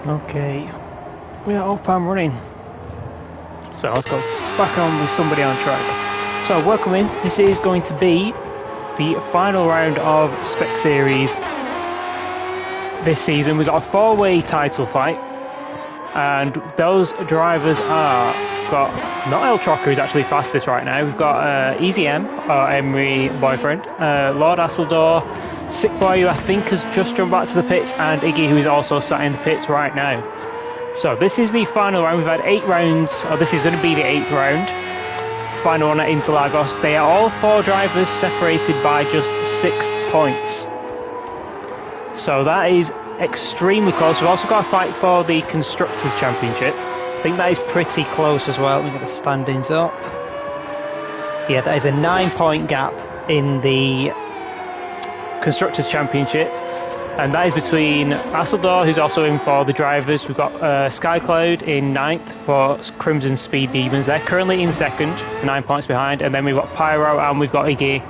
Okay, we are up and running. So let's go back on with somebody on track. So welcome in. This is going to be the final round of Spec Series this season. We've got a four-way title fight, and those drivers are not El Trocker, who's actually fastest right now. We've got Easy M, our Emery boyfriend, Lord Asseldor, Sick Boy, who I think has just jumped back to the pits, and Iggy, who is also sat in the pits right now. So this is the final round. We've had 8 rounds, or this is going to be the 8th round. Final one at Interlagos. They are all 4 drivers separated by just 6 points. So that is extremely close. We've also got a fight for the Constructors' Championship. I think that is pretty close as well. Let me get the standings up. Yeah, that is a 9-point gap in the Constructors' Championship. And that is between Asseldor, who's also in for the drivers. We've got Skycloud in 9th for Crimson Speed Demons. They're currently in 2nd, 9 points behind. And then we've got Pyro and we've got Iggy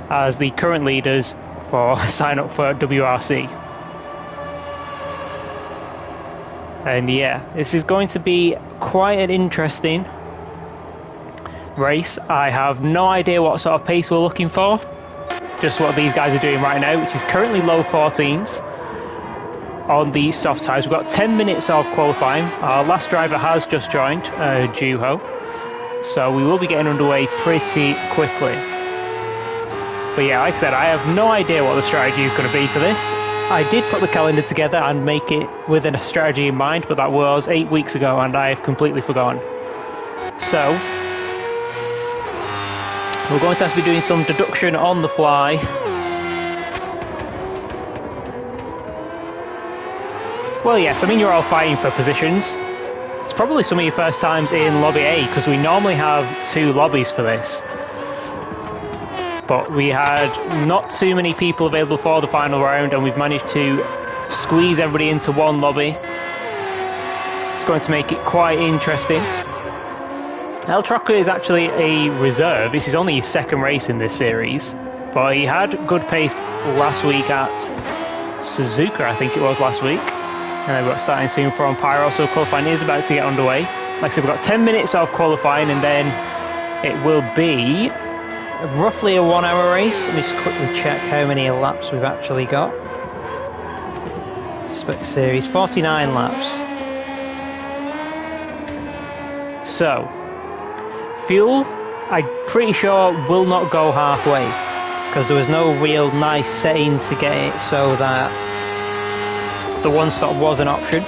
as the current leaders for sign up for WRC. And yeah, this is going to be quite an interesting race. I have no idea what sort of pace we're looking for. Just what these guys are doing right now, which is currently low 14s on the soft tyres. We've got 10 minutes of qualifying. Our last driver has just joined, Juho. So we will be getting underway pretty quickly. But yeah, like I said, I have no idea what the strategy is going to be for this. I did put the calendar together and make it with a strategy in mind, but that was 8 weeks ago and I have completely forgotten. So we're going to have to be doing some deduction on the fly. Well, yes, I mean, you're all fighting for positions. It's probably some of your first times in Lobby A, because we normally have 2 lobbies for this. But we had not too many people available for the final round, and we've managed to squeeze everybody into one lobby. It's going to make it quite interesting. El Trocker is actually a reserve. This is only his 2nd race in this series, but he had good pace last week at Suzuka, I think it was last week. And we've got starting soon from Pyro, so qualifying is about to get underway. Like I said, we've got 10 minutes of qualifying, and then it will be roughly a 1-hour race. Let me just quickly check how many laps we've actually got. Spec Series, 49 laps. So fuel, I'm pretty sure, will not go halfway, because there was no real nice setting to get it so that the one stop was an option.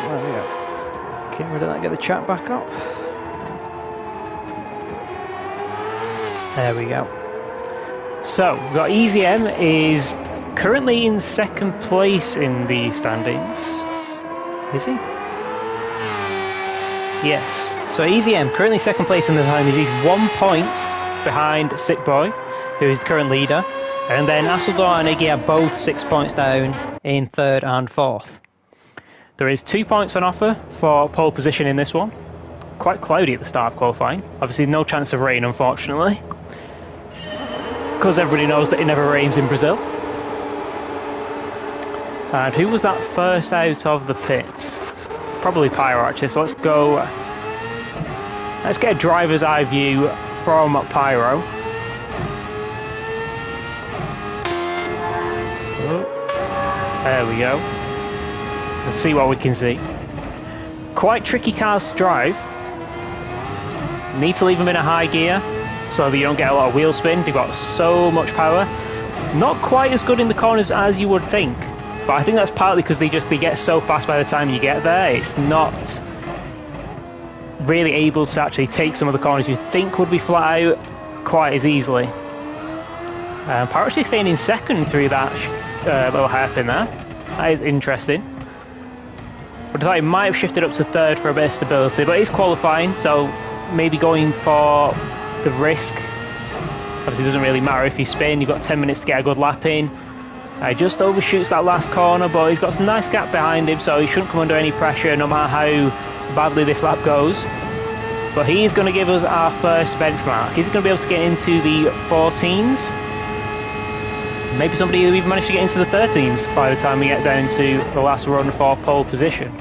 There we go. Get rid of that, get the chat back up. There we go. So, we've got Easy M is currently in 2nd place in the standings. Is he? Yes. So Easy M currently 2nd place in the standings. He's 1 point behind Sick Boy, who is the current leader. And then Asseldor and Iggy are both 6 points down in 3rd and 4th. There is 2 points on offer for pole position in this one. Quite cloudy at the start of qualifying. Obviously no chance of rain, unfortunately, because everybody knows that it never rains in Brazil. And who was that first out of the pits? Probably Pyro, actually. So let's go. Let's get a driver's eye view from Pyro. Oh, there we go. Let's see what we can see. Quite tricky cars to drive. Need to leave them in a high gear so that you don't get a lot of wheel spin. They've got so much power. Not quite as good in the corners as you would think, but I think that's partly because they get so fast by the time you get there. It's not really able to actually take some of the corners you think would be flat out quite as easily. Power actually staying in 2nd through that little hairpin there. That is interesting. But I thought he might have shifted up to 3rd for a bit of stability, but he's qualifying, so maybe going for the risk. Obviously it doesn't really matter if you spin. You've got 10 minutes to get a good lap in. He just overshoots that last corner, but he's got some nice gap behind him, so he shouldn't come under any pressure no matter how badly this lap goes. But he's going to give us our first benchmark. He's going to be able to get into the 14s. Maybe somebody will even manage to get into the 13s by the time we get down to the last run for pole position.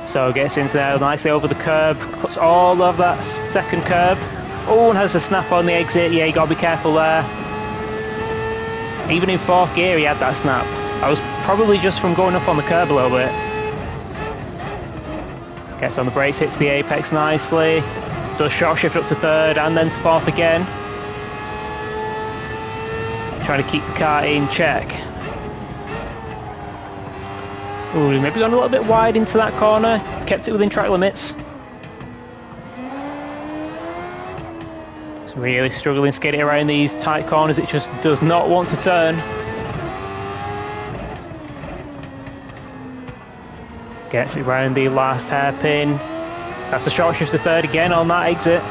So gets into there nicely over the curb, cuts all of that second curb. Oh, and has a snap on the exit. Yeah, you got to be careful there. Even in 4th gear he had that snap. That was probably just from going up on the curb a little bit. Gets on the brakes, hits the apex nicely. Does short shift up to 3rd and then to 4th again. Trying to keep the car in check. Ooh, maybe gone a little bit wide into that corner. Kept it within track limits. It's really struggling to get it around these tight corners. It just does not want to turn. Gets it round the last hairpin. That's a short shift to 3rd again on that exit.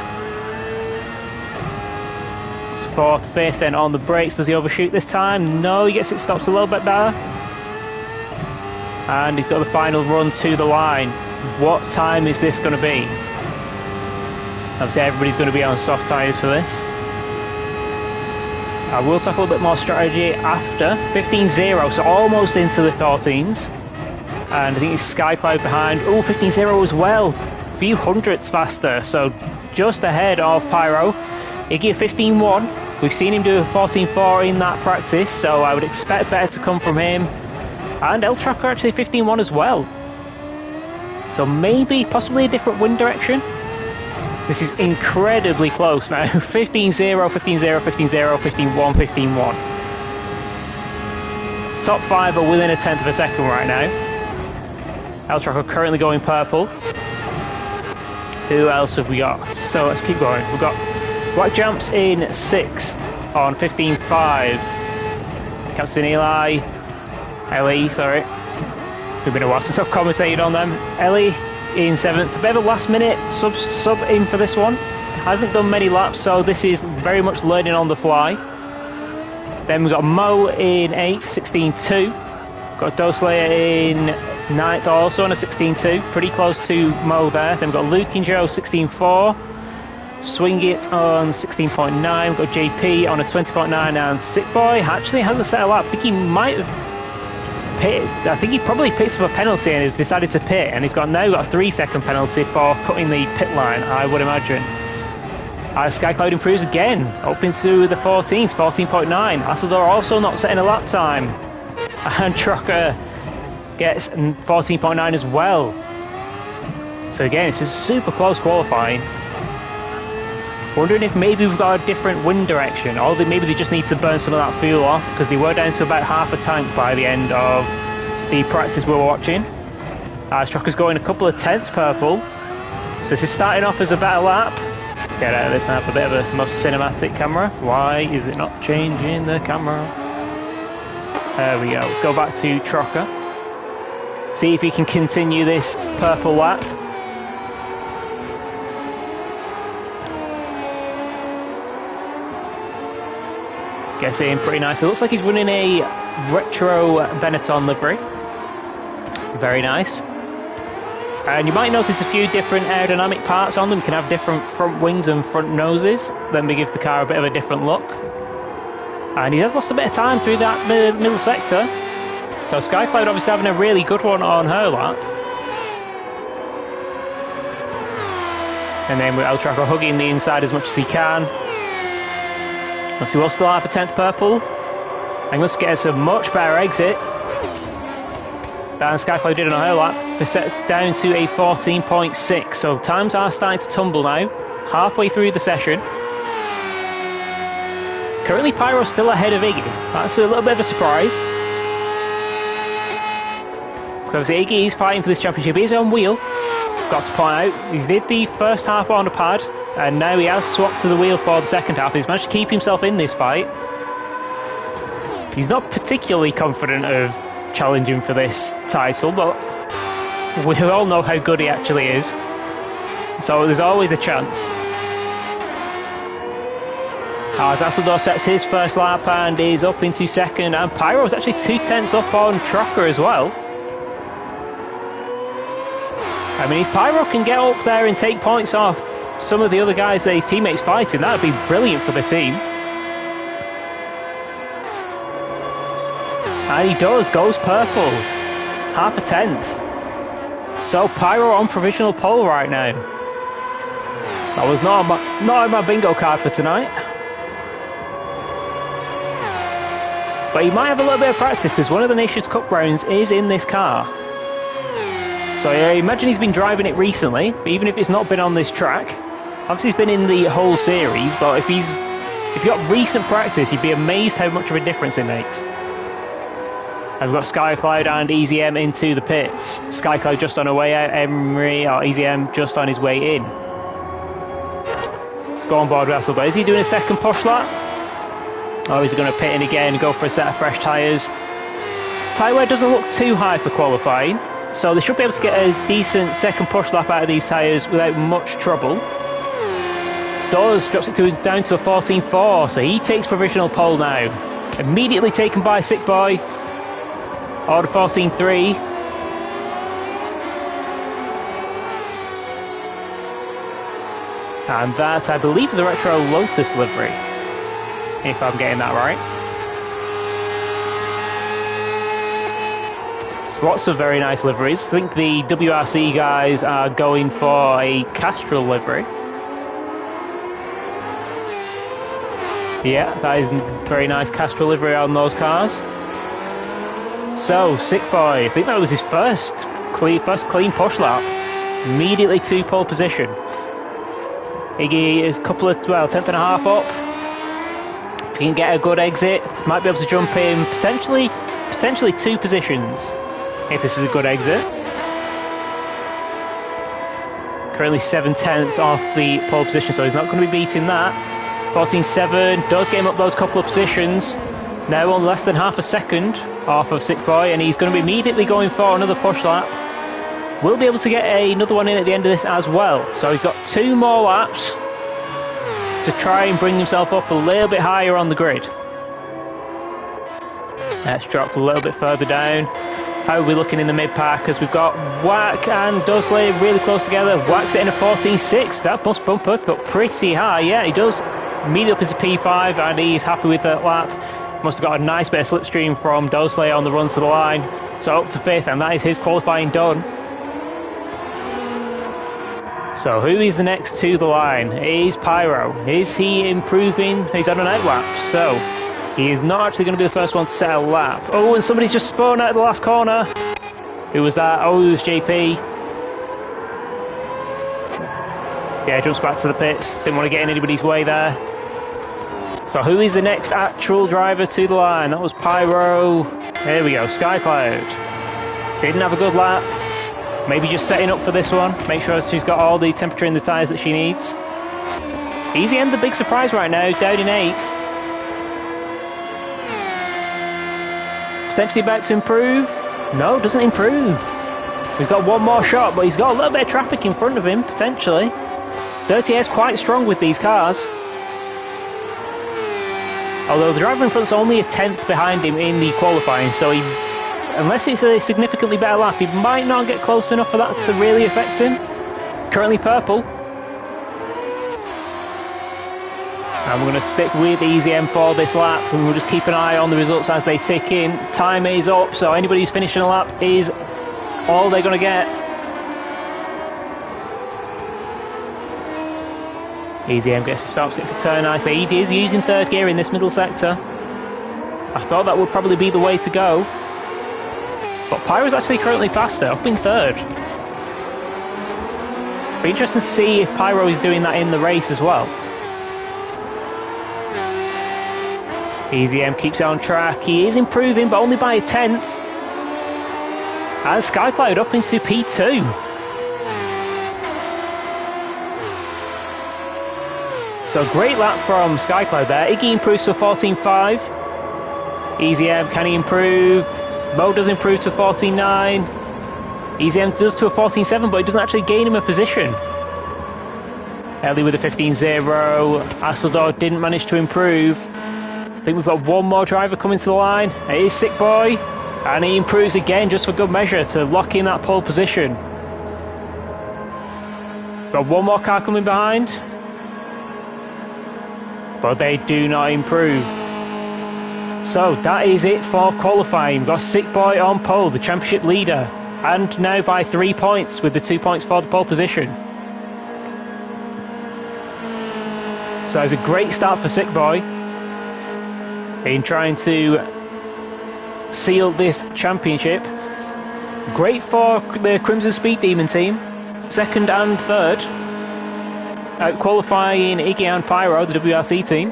It's 4th, 5th, then on the brakes. Does he overshoot this time? No, he gets it stopped a little bit better. And he's got the final run to the line. What time is this going to be? Obviously everybody's going to be on soft tyres for this. I will talk a little bit more strategy after. 15.0, so almost into the 14s. And I think it's Skycloud behind. Oh, 15.0 as well. A few hundredths faster, so just ahead of Pyro. Iggy a 15.1. We've seen him do a 14.4 in that practice, so I would expect better to come from him. And El Tracker actually 15.1 as well. So maybe, possibly a different wind direction. This is incredibly close now. 15.0, 15.0, 15.0, 15.1, 15.1. Top 5 are within a tenth of a second right now. El Tracker currently going purple. Who else have we got? So let's keep going. We've got Black Jumps in 6th on 15.5. Captain Eli. Ellie, sorry. It's been a while since I've commentated on them. Ellie in 7th. A bit of a last minute sub in for this one. Hasn't done many laps, so this is very much learning on the fly. Then we've got Mo in 8th, 16.2. Got Doslayer in 9th, also on a 16.2. Pretty close to Mo there. Then we've got Luke and Joe, 16.4. Swing It on 16.9. We've got JP on a 20.9, and Sick Boy actually hasn't set a lap. I think he might have pit. I think he probably picked up a penalty and has decided to pit, and he's now got a 3-second penalty for cutting the pit line, I would imagine. Skycloud improves again, up into the 14s, 14.9. Asador also not setting a lap time. And Trucker gets 14.9 as well. So again, it's a super close qualifying. Wondering if maybe we've got a different wind direction, or maybe they just need to burn some of that fuel off, because they were down to about half a tank by the end of the practice we were watching. Trucker's going a couple of tenths purple, so this is starting off as a better lap. Get out of this and have a bit of a most cinematic camera. Why is it not changing the camera? There we go. Let's go back to Trucker. See if he can continue this purple lap. Gets in pretty nicely. Looks like he's running a retro Benetton livery. Very nice. And you might notice a few different aerodynamic parts on them. You can have different front wings and front noses. Then it gives the car a bit of a different look. And he has lost a bit of time through that middle sector. So Skycloud obviously having a really good one on her lap. And then with El Tracker hugging the inside as much as he can. He will still have a 10th purple. And must get us a much better exit than Skycloud did on her lap. They're set down to a 14.6. So times are starting to tumble now. Halfway through the session. Currently Pyro's still ahead of Iggy. That's a little bit of a surprise. So obviously Iggy is fighting for this championship. He's on wheel. Got to point out, he did the first half on a pad. And now he has swapped to the wheel for the second half. He's managed to keep himself in this fight. He's not particularly confident of challenging for this title, but we all know how good he actually is. So there's always a chance. As Asador sets his first lap and is up into second, and Pyro's actually 2 tenths up on Trucker as well. I mean, if Pyro can get up there and take points off some of the other guys that his teammates fighting, that would be brilliant for the team. And he does, goes purple. Half a tenth. So Pyro on provisional pole right now. That was not on my bingo card for tonight. But he might have a little bit of practice because one of the Nations Cup rounds is in this car. So I imagine he's been driving it recently, but even if it's not been on this track. Obviously he's been in the whole series, but if you've got recent practice, you'd be amazed how much of a difference it makes. And we've got Skycloud and EasyM into the pits. Skycloud just on her way out, EasyM just on his way in. Let's go on board with Hasselblad. Is he doing a second push lap? Or is he going to pit in again and go for a set of fresh tyres? Tyre wear doesn't look too high for qualifying, so they should be able to get a decent second push lap out of these tyres without much trouble. Drops it down to a 14.4, so he takes provisional pole now. Immediately taken by Sick Boy. Order 14.3. And that, I believe, is a Retro Lotus livery, if I'm getting that right. So lots of very nice liveries. I think the WRC guys are going for a Castrol livery. Yeah, that is a very nice Castrol livery on those cars. So, Sick Boy, I think that was his first clean push lap. Immediately to pole position. Iggy is a couple of, well, 10th and a half up. If he can get a good exit, might be able to jump in potentially 2 positions, if this is a good exit. Currently 7/10 off the pole position, so he's not going to be beating that. 14.7 does get him up those couple of positions. Now on less than half a second off of Sick Boy, and he's going to be immediately going for another push lap. We'll be able to get another one in at the end of this as well. So he's got 2 more laps to try and bring himself up a little bit higher on the grid. Let's drop a little bit further down. How are we looking in the mid-pack? Because we've got Wack and Dudley really close together. Wack's in a 14.6. That must bump up pretty high. Yeah, he does. Immediately up into P5, and he's happy with that lap. Must have got a nice bit of slipstream from Dudley on the runs to the line. So up to 5th, and that is his qualifying done. So who is the next to the line? It is Pyro. Is he improving? He's on an out lap, so he is not actually going to be the first one to set a lap. Oh, and somebody's just spun out of the last corner. Who was that? Oh, it was JP. Yeah, jumps back to the pits. Didn't want to get in anybody's way there. So who is the next actual driver to the line? That was Pyro. There we go, Skycloud. Didn't have a good lap. Maybe just setting up for this one. Make sure she's got all the temperature in the tyres that she needs. EasyM, the big surprise right now, down in 8th. Potentially about to improve. No, doesn't improve. He's got one more shot, but he's got a little bit of traffic in front of him, potentially. Dirty Air's quite strong with these cars. Although the driver in front's only a 10th behind him in the qualifying, so he, unless it's a significantly better lap, he might not get close enough for that to really affect him. Currently purple. And we're going to stick with EasyM for this lap, and we'll just keep an eye on the results as they tick in. Time is up, so anybody who's finishing a lap is all they're going to get. EasyM gets stops, gets a turn nicely. He is using 3rd gear in this middle sector. I thought that would probably be the way to go. But Pyro's actually currently faster, up in 3rd. Be interesting to see if Pyro is doing that in the race as well. EasyM keeps it on track. He is improving, but only by a 10th. And Skycloud up into P2. So great lap from Skycloud there. Iggy improves to a 14.5. EasyM, can he improve? Mo does improve to a 14.9. EasyM does to a 14.7, but it doesn't actually gain him a position. Ellie with a 15.0. Asseldor didn't manage to improve. I think we've got one more driver coming to the line. It is Sick Boy. And he improves again just for good measure to lock in that pole position. Got one more car coming behind. But they do not improve. So that is it for qualifying. We've got Sick Boy on pole, the championship leader. And now by 3 points with the 2 points for the pole position. So it's a great start for Sick Boy in trying to seal this championship. Great for the Crimson Speed Demon team, second and third, out qualifying Iggy and Pyro, the WRC team.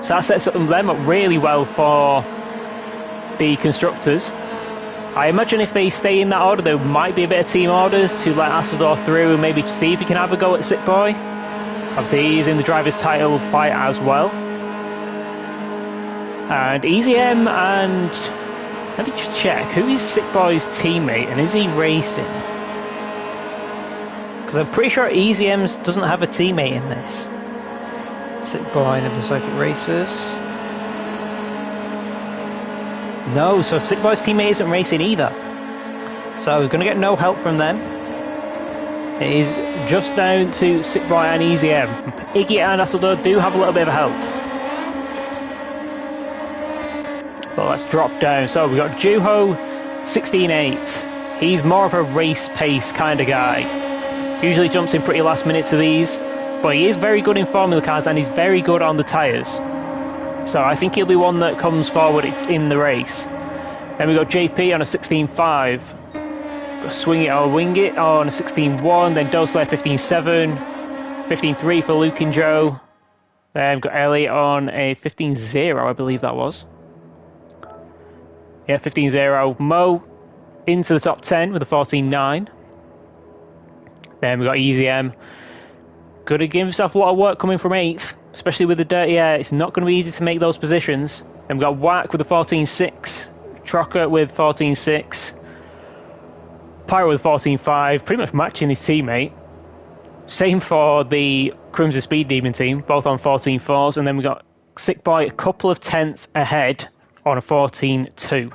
So that sets them up really well for the constructors. I imagine if they stay in that order, there might be a bit of team orders to let Asseldorf through and maybe see if he can have a go at Sick Boy. Obviously, he's in the driver's title fight as well. And EZM and... let me just check. Who is Sick Boy's teammate and is he racing? Because I'm pretty sure EZM doesn't have a teammate in this. Sick Boy, Never Circuit Racers. No, so Sick Boy's teammate isn't racing either. So we're going to get no help from them. It is just down to Sick Boy and EZM. Iggy and Asseldorf do have a little bit of help. But let's drop down. So we've got Juho 16.8. He's more of a race pace kind of guy. Usually jumps in pretty last minute to these. But he is very good in Formula Cars and he's very good on the tyres. So I think he'll be one that comes forward in the race. Then we've got JP on a 16.5. Swing It or Wing It on a 16.1. Then Doslayer 15.7. 15.3 for Luke and Joe. Then we've got Elliot on a 15.0, I believe that was. Yeah, 15.0. Mo into the top 10 with a 14.9. Then we've got EZM. Going to give himself a lot of work coming from 8th, especially with the dirty air. It's not going to be easy to make those positions. Then we've got Wack with a 14.6. Trocker with 14.6. Pyro with 14.5, pretty much matching his teammate. Same for the Crimson Speed Demon team, both on 14.4s. And then we've got Sick Boy a couple of tenths ahead on a 14.2.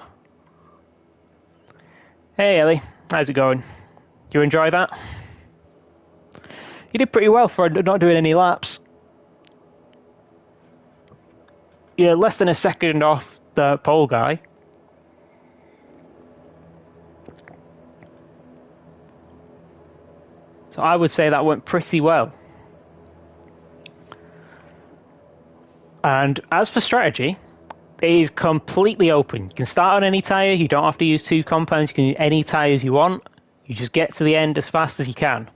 Hey Ellie, how's it going? Do you enjoy that? You did pretty well for not doing any laps. You're less than a second off the pole guy. So I would say that went pretty well. And as for strategy, it is completely open. You can start on any tyre, you don't have to use 2 compounds, you can use any tyres you want. You just get to the end as fast as you can.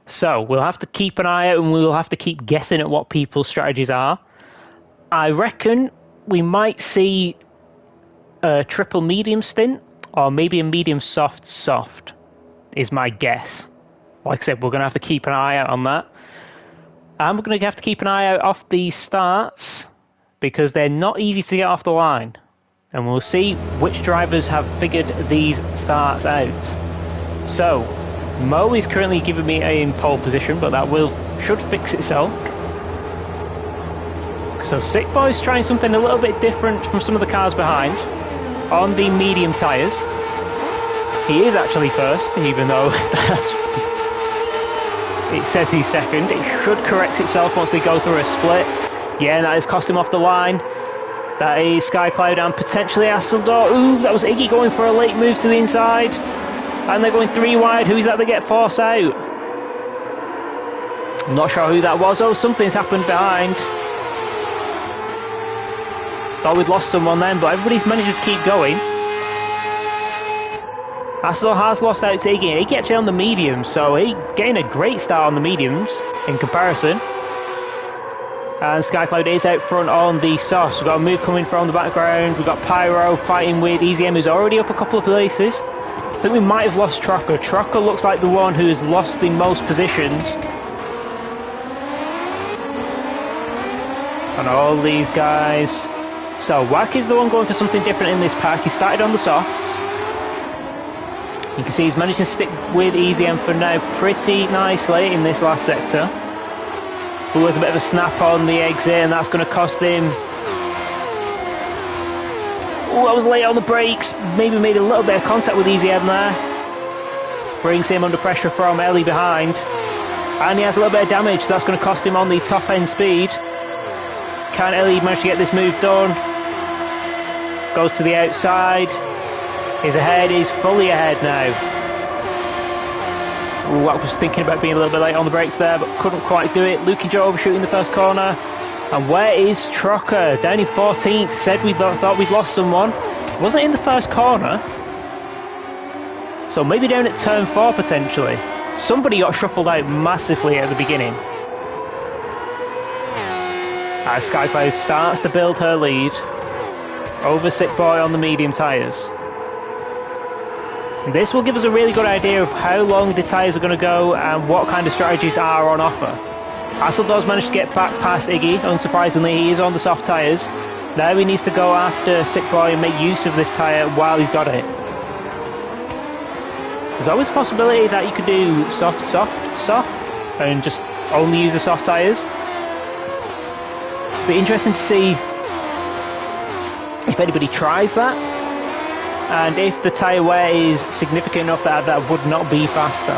So we'll have to keep an eye out and we'll have to keep guessing at what people's strategies are. I reckon we might see a triple medium stint or maybe a medium soft is my guess. Like I said, we're going to have to keep an eye out on that. And we're going to have to keep an eye out off these starts because they're not easy to get off the line. And we'll see which drivers have figured these starts out. So, Mo is currently giving me a pole position, but that should fix itself. So Sick Boy's trying something a little bit different from some of the cars behind on the medium tyres. He is actually first, even though it says he's second. It should correct itself once they go through a split. Yeah, that has cost him off the line. That is Skycloud and potentially Asseldorf. Ooh, that was Iggy going for a late move to the inside. And they're going 3 wide. Who's that they get forced out? I'm not sure who that was. Oh, something's happened behind. Thought we'd lost someone then, but everybody's managed to keep going. Asseldorf has lost out to Iggy. Iggy actually on the mediums, so he getting a great start on the mediums in comparison. And Skycloud is out front on the softs. We've got a move coming from the background. We've got Pyro fighting with EZM, who's already up a couple of places. I think we might have lost Trocker. Trocker looks like the one who has lost the most positions. And all these guys. So Wack is the one going for something different in this pack. He started on the softs. You can see he's managed to stick with EZM for now pretty nicely in this last sector. Who was a bit of a snap on the exit, and that's going to cost him. Oh, I was late on the brakes. Maybe made a little bit of contact with EZM there. brings him under pressure from Ellie behind. And he has a little bit of damage, so that's going to cost him on the top end speed. Can Ellie manage to get this move done? Goes to the outside. He's ahead, he's fully ahead now. Ooh, I was thinking about being a little bit late on the brakes there, but couldn't quite do it. Luke and Joe overshooting the first corner. And where is Trocker? Down in 14th. Said we thought we'd lost someone. Wasn't in the first corner. So maybe down at turn 4 potentially. Somebody got shuffled out massively at the beginning. As Skycloud starts to build her lead over Sick Boy on the medium tyres. This will give us a really good idea of how long the tyres are going to go and what kind of strategies are on offer. Hasseldo's managed to get back past Iggy, unsurprisingly he is on the soft tyres. Now he needs to go after Sick Boy and make use of this tyre while he's got it. There's always a possibility that you could do soft, and just only use the soft tyres. Be interesting to see if anybody tries that, and if the tyre wear is significant enough that that would not be faster.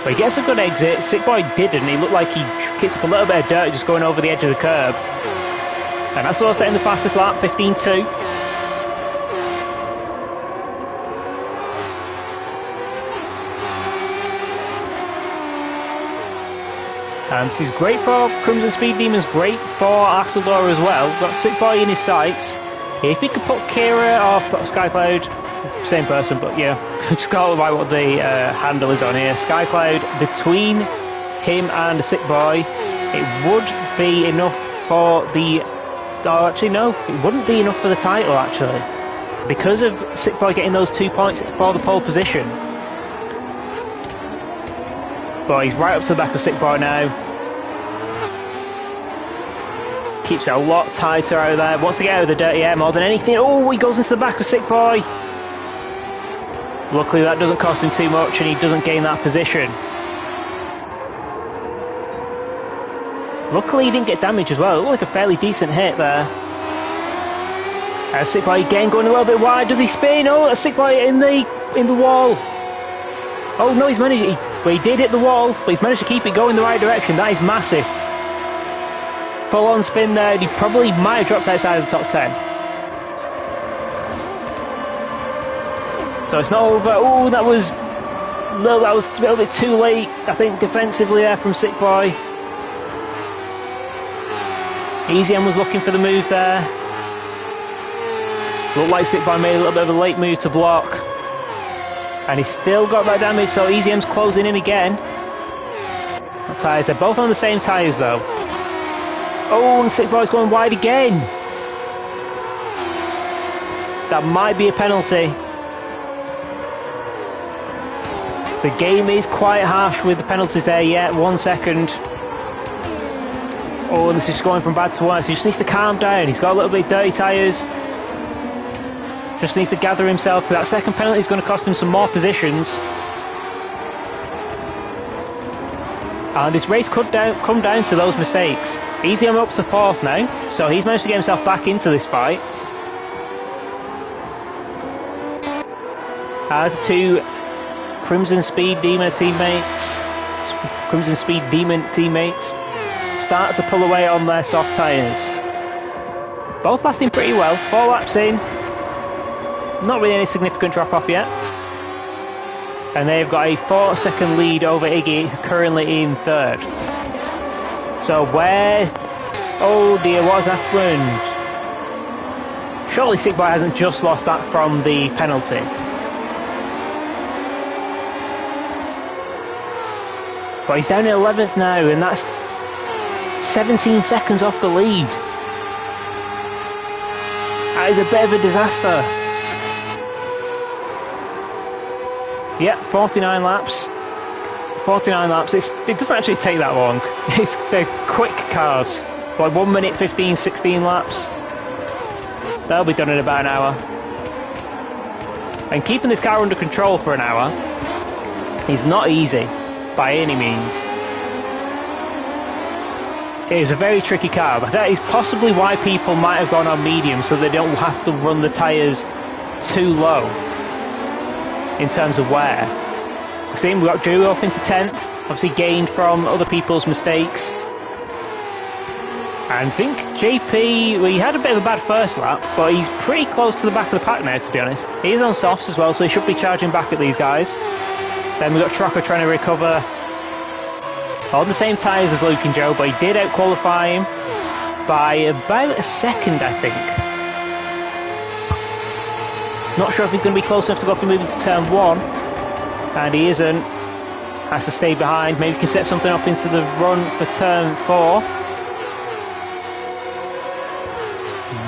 But he gets a good exit. Sick Boy didn't. He looked like he kicked up a little bit of dirt just going over the edge of the curb. And that's all setting the fastest lap, 15.2. And this is great for Crimson Speed Demons, great for Hasseldor as well. Got Sick Boy in his sights. If he could put Kira or Skycloud, same person, but yeah, just got to what the handle is on here. Skycloud between him and Sick Boy, it would be enough for the. Oh, actually, no, it wouldn't be enough for the title actually, because of Sick Boy getting those 2 points for the pole position. But he's right up to the back of Sick Boy now. Keeps it a lot tighter out there. Wants to get out of the dirty air more than anything. Oh, he goes into the back of Sick Boy. Luckily that doesn't cost him too much and he doesn't gain that position. Luckily he didn't get damage as well. It looked like a fairly decent hit there. Sick Boy again going a little bit wide. Does he spin? Oh, Sick Boy in the wall. Oh no, he's managed. Well, he did hit the wall, but he's managed to keep it going the right direction. That is massive. Full on spin there. He probably might have dropped outside of the top 10. So it's not over. Oh, that was a little bit too late, I think, defensively there from Sick Boy. EasyM was looking for the move there. Looked like Sick Boy made a little bit of a late move to block. And he's still got that damage, so EasyM's closing in again. What tyres? They're both on the same tyres though. Oh, and Sick Boy's going wide again. That might be a penalty. The game is quite harsh with the penalties there yet. 1 second. Oh, this is going from bad to worse. He just needs to calm down. He's got a little bit of dirty tyres. Just needs to gather himself. That second penalty is going to cost him some more positions. And this race could come down to those mistakes. EasyM up to 4th now, so he's managed to get himself back into this fight. As two Crimson Speed Demon teammates start to pull away on their soft tyres. Both lasting pretty well. 4 laps in. Not really any significant drop off yet. And they've got a 4-second lead over Iggy, currently in 3rd. So where... Oh dear, what has happened? Surely Sick Boy hasn't just lost that from the penalty. But he's down in 11th now, and that's 17 seconds off the lead. That is a bit of a disaster. Yep, 49 laps. 49 laps. It doesn't actually take that long. They're quick cars. Like 1 minute 15, 16 laps. They'll be done in about an hour. And keeping this car under control for an hour is not easy by any means. It is a very tricky car, but that is possibly why people might have gone on medium, so they don't have to run the tyres too low in terms of wear. See, we got Drew up into 10th, obviously gained from other people's mistakes. And I think JP, well, he had a bit of a bad first lap, but he's pretty close to the back of the pack now, to be honest. He is on softs as well, so he should be charging back at these guys. Then we've got Trocker trying to recover on the same tyres as Luke and Joe, but he did out-qualify him by about a second, I think. Not sure if he's going to be close enough to go for moving to turn 1, and he isn't. Has to stay behind, maybe can set something up into the run for turn 4.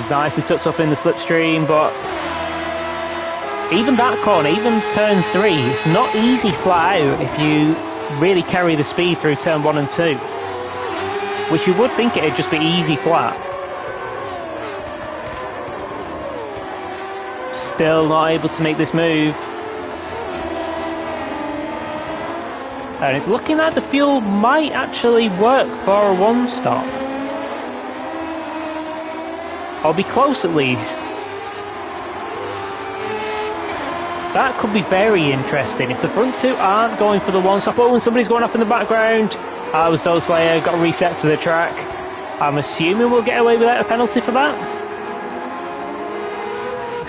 Nicely tucked up in the slipstream, but even that corner, even turn 3, it's not easy flat out if you really carry the speed through turn 1 and 2, which you would think it'd just be easy flat. Still not able to make this move, and it's looking like the fuel might actually work for a 1-stop. I'll be close at least. That could be very interesting if the front 2 aren't going for the 1-stop. Oh, and somebody's going off in the background. I was Doslayer, got reset to the track. I'm assuming we'll get away without a penalty for that.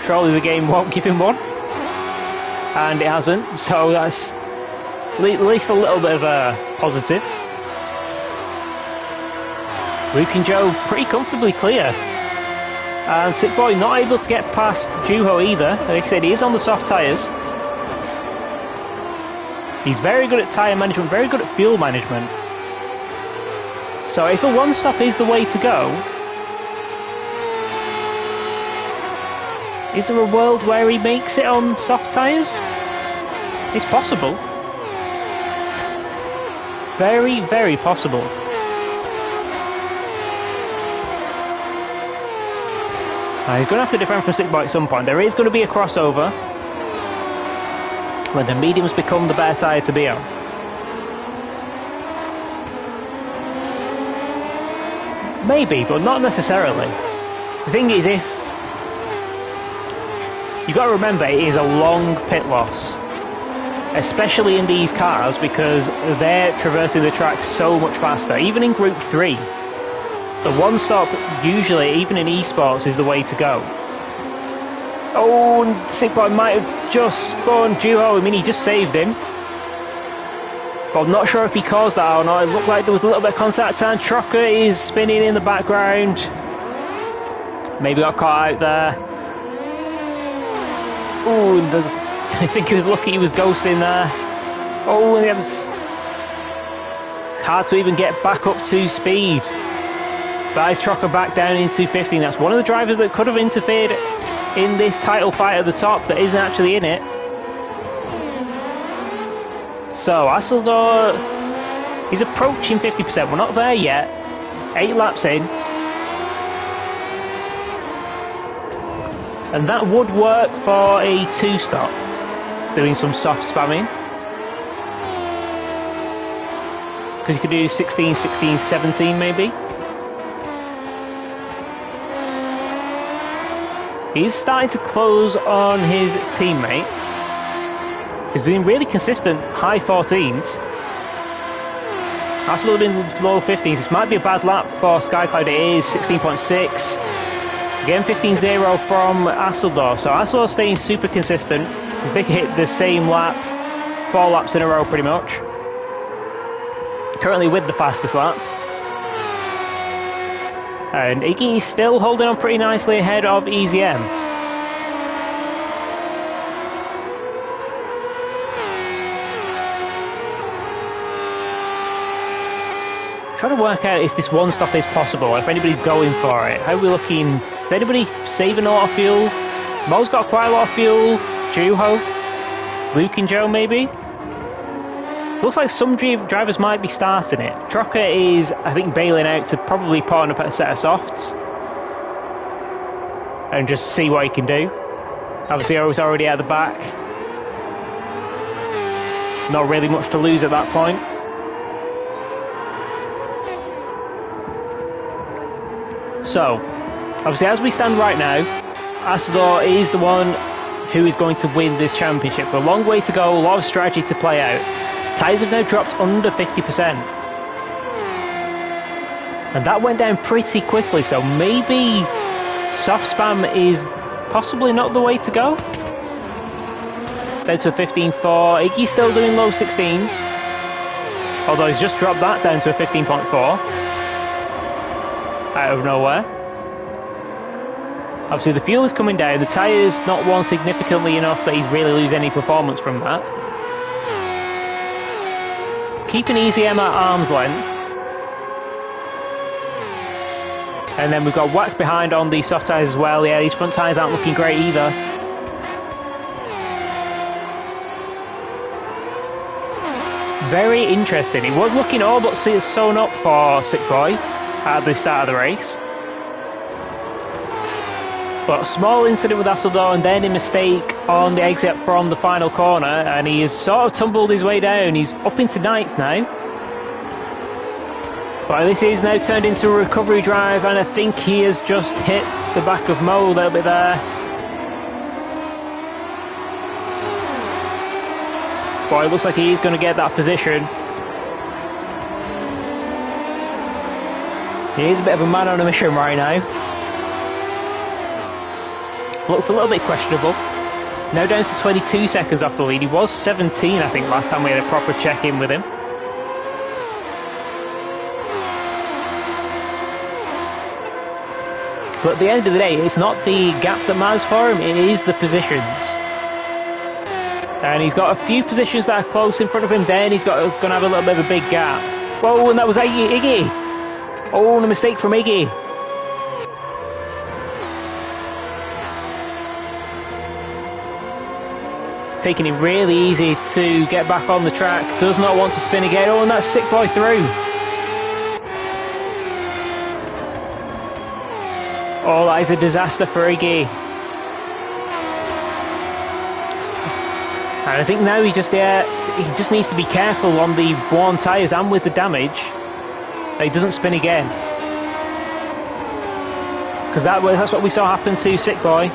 Surely the game won't give him one. And it hasn't, so that's at least a little bit of a positive. Luke and Joe pretty comfortably clear. And Sick Boy not able to get past Juho either. Like I said, he is on the soft tyres. He's very good at tyre management, very good at fuel management. So if a 1-stop is the way to go, is there a world where he makes it on soft tyres? It's possible. Very, very possible. He's going to have to defend from Sick Boy at some point. There is going to be a crossover when the mediums become the better tyre to be on. Maybe, but not necessarily. The thing is, if you've got to remember, it is a long pit loss, especially in these cars, because they're traversing the track so much faster. Even in Group 3, the 1-stop, usually, even in eSports, is the way to go. Oh, and Sick Boy might have just spun Juho. I mean, he just saved him. But I'm not sure if he caused that or not. It looked like there was a little bit of contact time. Trocker is spinning in the background. Maybe got caught out there. Oh, I think he was lucky he was ghosting there. Oh, and it was hard to even get back up to speed. That is Trocker back down into 15. That's one of the drivers that could have interfered in this title fight at the top that isn't actually in it. So Asseldor, he's approaching 50%. We're not there yet. 8 laps in. And that would work for a 2-stop. Doing some soft spamming. Because you could do 16, 16, 17 maybe. He's starting to close on his teammate. He's been really consistent, high 14s. Asseldor in low 15s. This might be a bad lap for Skycloud. It is 16.6. Again, 15.0 from Asseldor. So Asseldor staying super consistent. They hit the same lap 4 laps in a row pretty much. Currently with the fastest lap. And Iggy's still holding on pretty nicely ahead of EZM. Trying to work out if this 1-stop is possible, if anybody's going for it. How are we looking? Is anybody saving a lot of fuel? Mo's got quite a lot of fuel. Juho, Luke and Joe maybe. Looks like some drivers might be starting it. Trocker is, I think, bailing out to probably put on a set of softs and just see what he can do. Obviously, Aero's already at the back. Not really much to lose at that point. So, obviously, as we stand right now, Asseldor is the one who is going to win this championship. A long way to go, a lot of strategy to play out. Tyres have now dropped under 50%. And that went down pretty quickly, so maybe soft spam is possibly not the way to go. Down to a 15.4. Iggy's still doing low 16s. Although he's just dropped that down to a 15.4. Out of nowhere. Obviously the fuel is coming down. The tyre's not worn significantly enough that he's really losing any performance from that. Keeping EZM at arm's length. And then we've got Whack behind on the soft tyres as well. Yeah, these front tyres aren't looking great either. Very interesting. It was looking all but sewn up for Sick Boy at the start of the race. But a small incident with Asseldo and then a mistake on the exit from the final corner, and he has sort of tumbled his way down. He's up into 9th now. But this is now turned into a recovery drive, and I think he has just hit the back of Mo a little bit there. But it looks like he is going to get that position. He is a bit of a man on a mission right now. Looks a little bit questionable. Now down to 22 seconds off the lead. He was 17, I think, last time we had a proper check-in with him. But at the end of the day, it's not the gap that matters for him, it is the positions. And he's got a few positions that are close in front of him, then he's going to have a little bit of a big gap. Whoa, and that was Iggy. Oh, and a mistake from Iggy. Taking it really easy to get back on the track. Does not want to spin again. Oh, and that's Sick Boy through. Oh, that is a disaster for Iggy. And I think now he just needs to be careful on the worn tyres and with the damage that he doesn't spin again. Because that's what we saw happen to Sick Boy.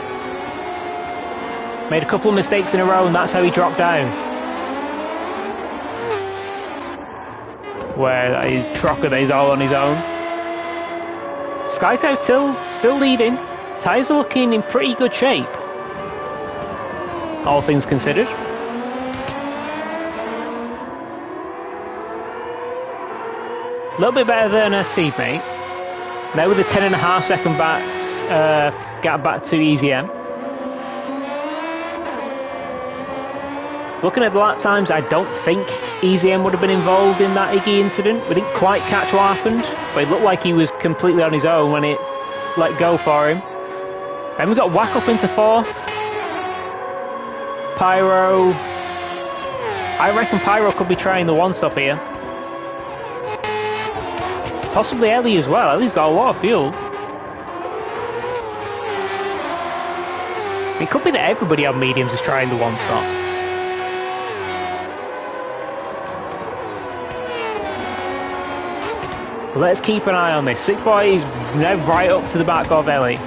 Made a couple of mistakes in a row and that's how he dropped down. Where that is Trocker that is all on his own. Skycloud still leading. Tyres are looking in pretty good shape, all things considered. A little bit better than a teammate. Now with a 10.5 second gap back to EZM. Looking at the lap times, I don't think EZM would have been involved in that Iggy incident. We didn't quite catch what happened, but it looked like he was completely on his own when it let go for him. And we got Whack up into 4th. Pyro. I reckon Pyro could be trying the one-stop here. Possibly Ellie as well. Ellie's got a lot of fuel. It could be that everybody on mediums is trying the one-stop. Let's keep an eye on this. Sick Boy is now right up to the back of Ellie.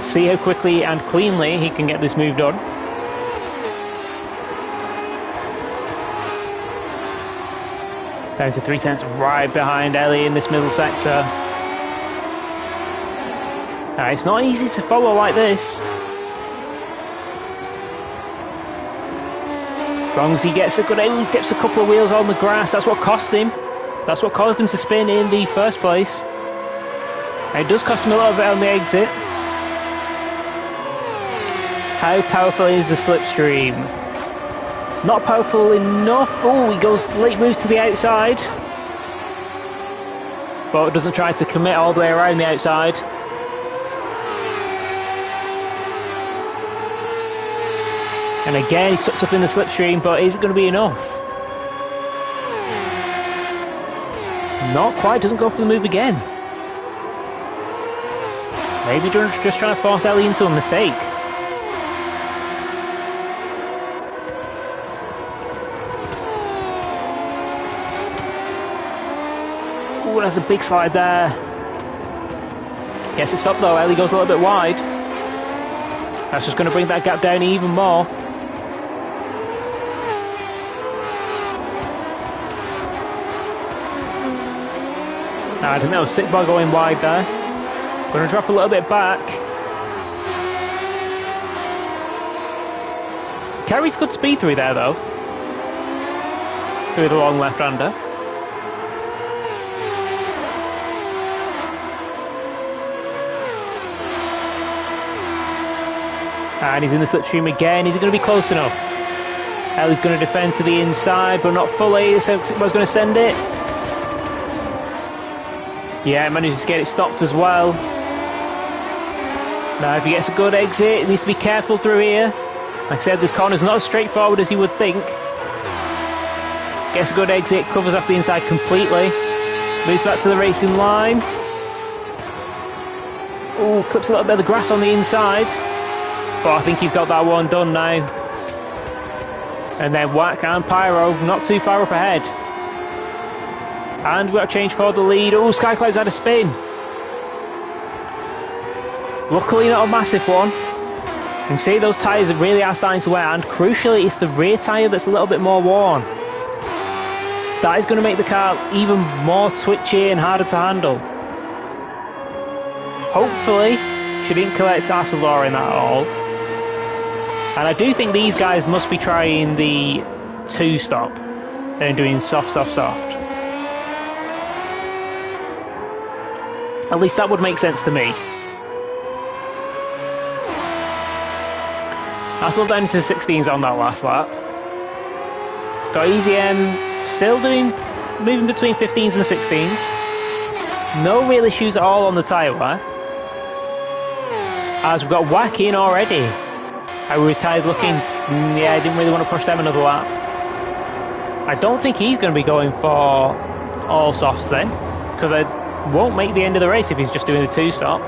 See how quickly and cleanly he can get this move done. Down to 3 tenths right behind Ellie in this middle sector. It's not easy to follow like this. As long as he gets a good aim, he dips a couple of wheels on the grass. That's what cost him. That's what caused him to spin in the first place. And it does cost him a little bit on the exit. How powerful is the slipstream? Not powerful enough. Oh, he goes late move to the outside. But doesn't try to commit all the way around the outside. And again, he sucks up in the slipstream, but is it going to be enough? Not quite, doesn't go for the move again. Maybe just trying to force Ellie into a mistake. Ooh, that's a big slide there. Gets it stopped though, Ellie goes a little bit wide. That's just going to bring that gap down even more. I don't know, Sick Boy going wide there. Going to drop a little bit back. Carries good speed through there though. Through the long left-hander. And he's in the slipstream again. Is he going to be close enough? Ellie's going to defend to the inside, but not fully. So Sick Boy's going to send it. Yeah, manages to get it stopped as well. Now if he gets a good exit, he needs to be careful through here. Like I said, this corner's not as straightforward as you would think. Gets a good exit, covers off the inside completely. Moves back to the racing line. Oh, clips a little bit of the grass on the inside. But I think he's got that one done now. And then Whack and Pyro, not too far up ahead. And we've got a change for the lead. Oh, Skycloud's had a spin. Luckily not a massive one. You can see those tyres really are starting to wear, and crucially it's the rear tyre that's a little bit more worn. That is going to make the car even more twitchy and harder to handle. Hopefully she didn't collect Arcelor in that at all. And I do think these guys must be trying the 2-stop and doing soft. At least that would make sense to me. I still down into the 16s on that last lap. Got EZM still moving between 15s and 16s. No real issues at all on the tyre wear. As we've got Whack in already. How were his tyres looking? Yeah, I didn't really want to push them another lap. I don't think he's going to be going for all softs then, because I won't make the end of the race if he's just doing the 2-stop.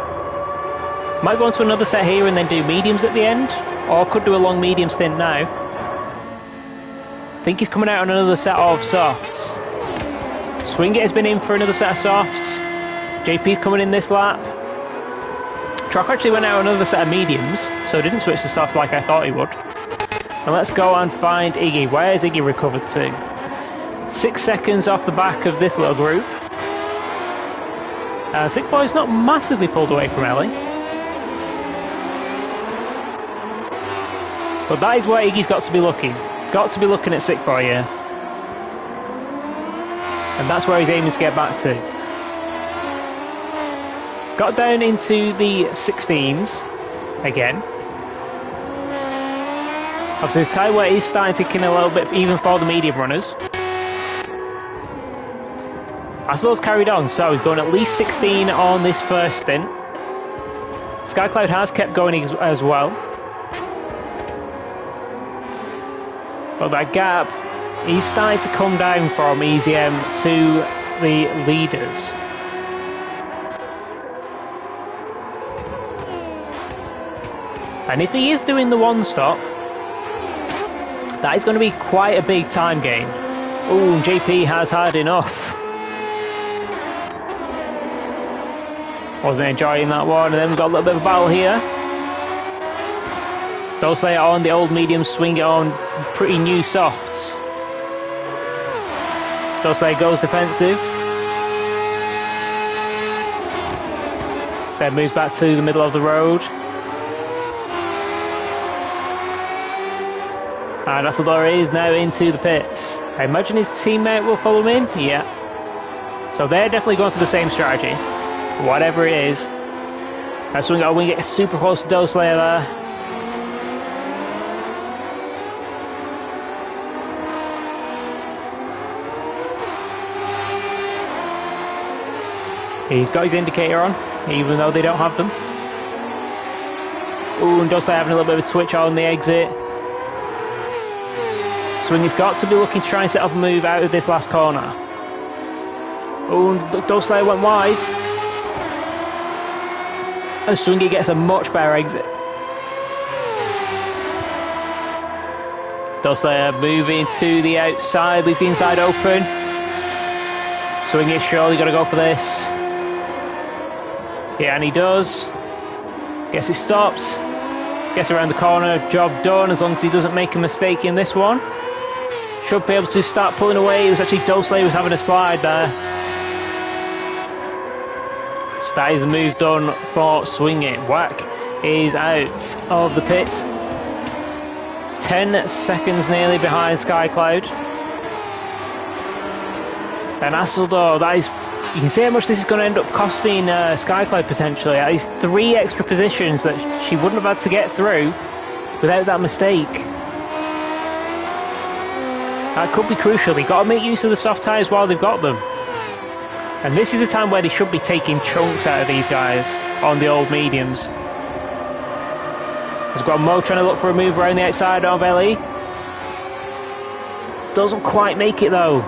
Might go on to another set here and then do mediums at the end, or could do a long medium stint now. I think he's coming out on another set of softs. Swingit has been in for another set of softs. JP's coming in this lap. Truck actually went out on another set of mediums, so didn't switch to softs like I thought he would. And let's go and find Iggy. Where's Iggy recovered to? 6 seconds off the back of this little group. Sick Boy's not massively pulled away from Ellie. But that is where Iggy's got to be looking. He's got to be looking at Sick Boy here. And that's where he's aiming to get back to. Got down into the 16s again. Obviously the tyre wear is starting to kick in a little bit even for the medium runners. Aslow's carried on, so he's going at least 16 on this first stint. Skycloud has kept going as well. But that gap, he's starting to come down from EZM to the leaders. And if he is doing the 1-stop, that is going to be quite a big time gain. Ooh, JP has had enough. Wasn't enjoying that one, and then we've got a little bit of a battle here. Doslayer on the old medium, Swingit on pretty new softs. Doslayer goes defensive. Then moves back to the middle of the road. And Asador is now into the pits. I imagine his teammate will follow him in. Yeah. So they're definitely going for the same strategy. Whatever it is. That's when we get super close to Doslayer there. He's got his indicator on, even though they don't have them. Ooh, and Doslayer having a little bit of a twitch on the exit. Swingit's got to be looking to try and set up a move out of this last corner. Ooh, and Doslayer went wide. And Swingit gets a much better exit. Doslayer moving to the outside, leaves the inside open. Swingit surely got to go for this. Yeah, and he does. Gets it stopped. Gets around the corner, job done, as long as he doesn't make a mistake in this one. Should be able to start pulling away. It was actually Dosley was having a slide there. So that is the move done for Swing It. Whack is out of the pits. 10 seconds nearly behind Sky Cloud. And Asseldor, that is, you can see how much this is going to end up costing Sky Cloud potentially. That is 3 extra positions that she wouldn't have had to get through without that mistake. That could be crucial. They've got to make use of the soft tyres while they've got them. And this is the time where they should be taking chunks out of these guys on the old mediums. There's got Mo trying to look for a move around the outside of Ellie. Doesn't quite make it though.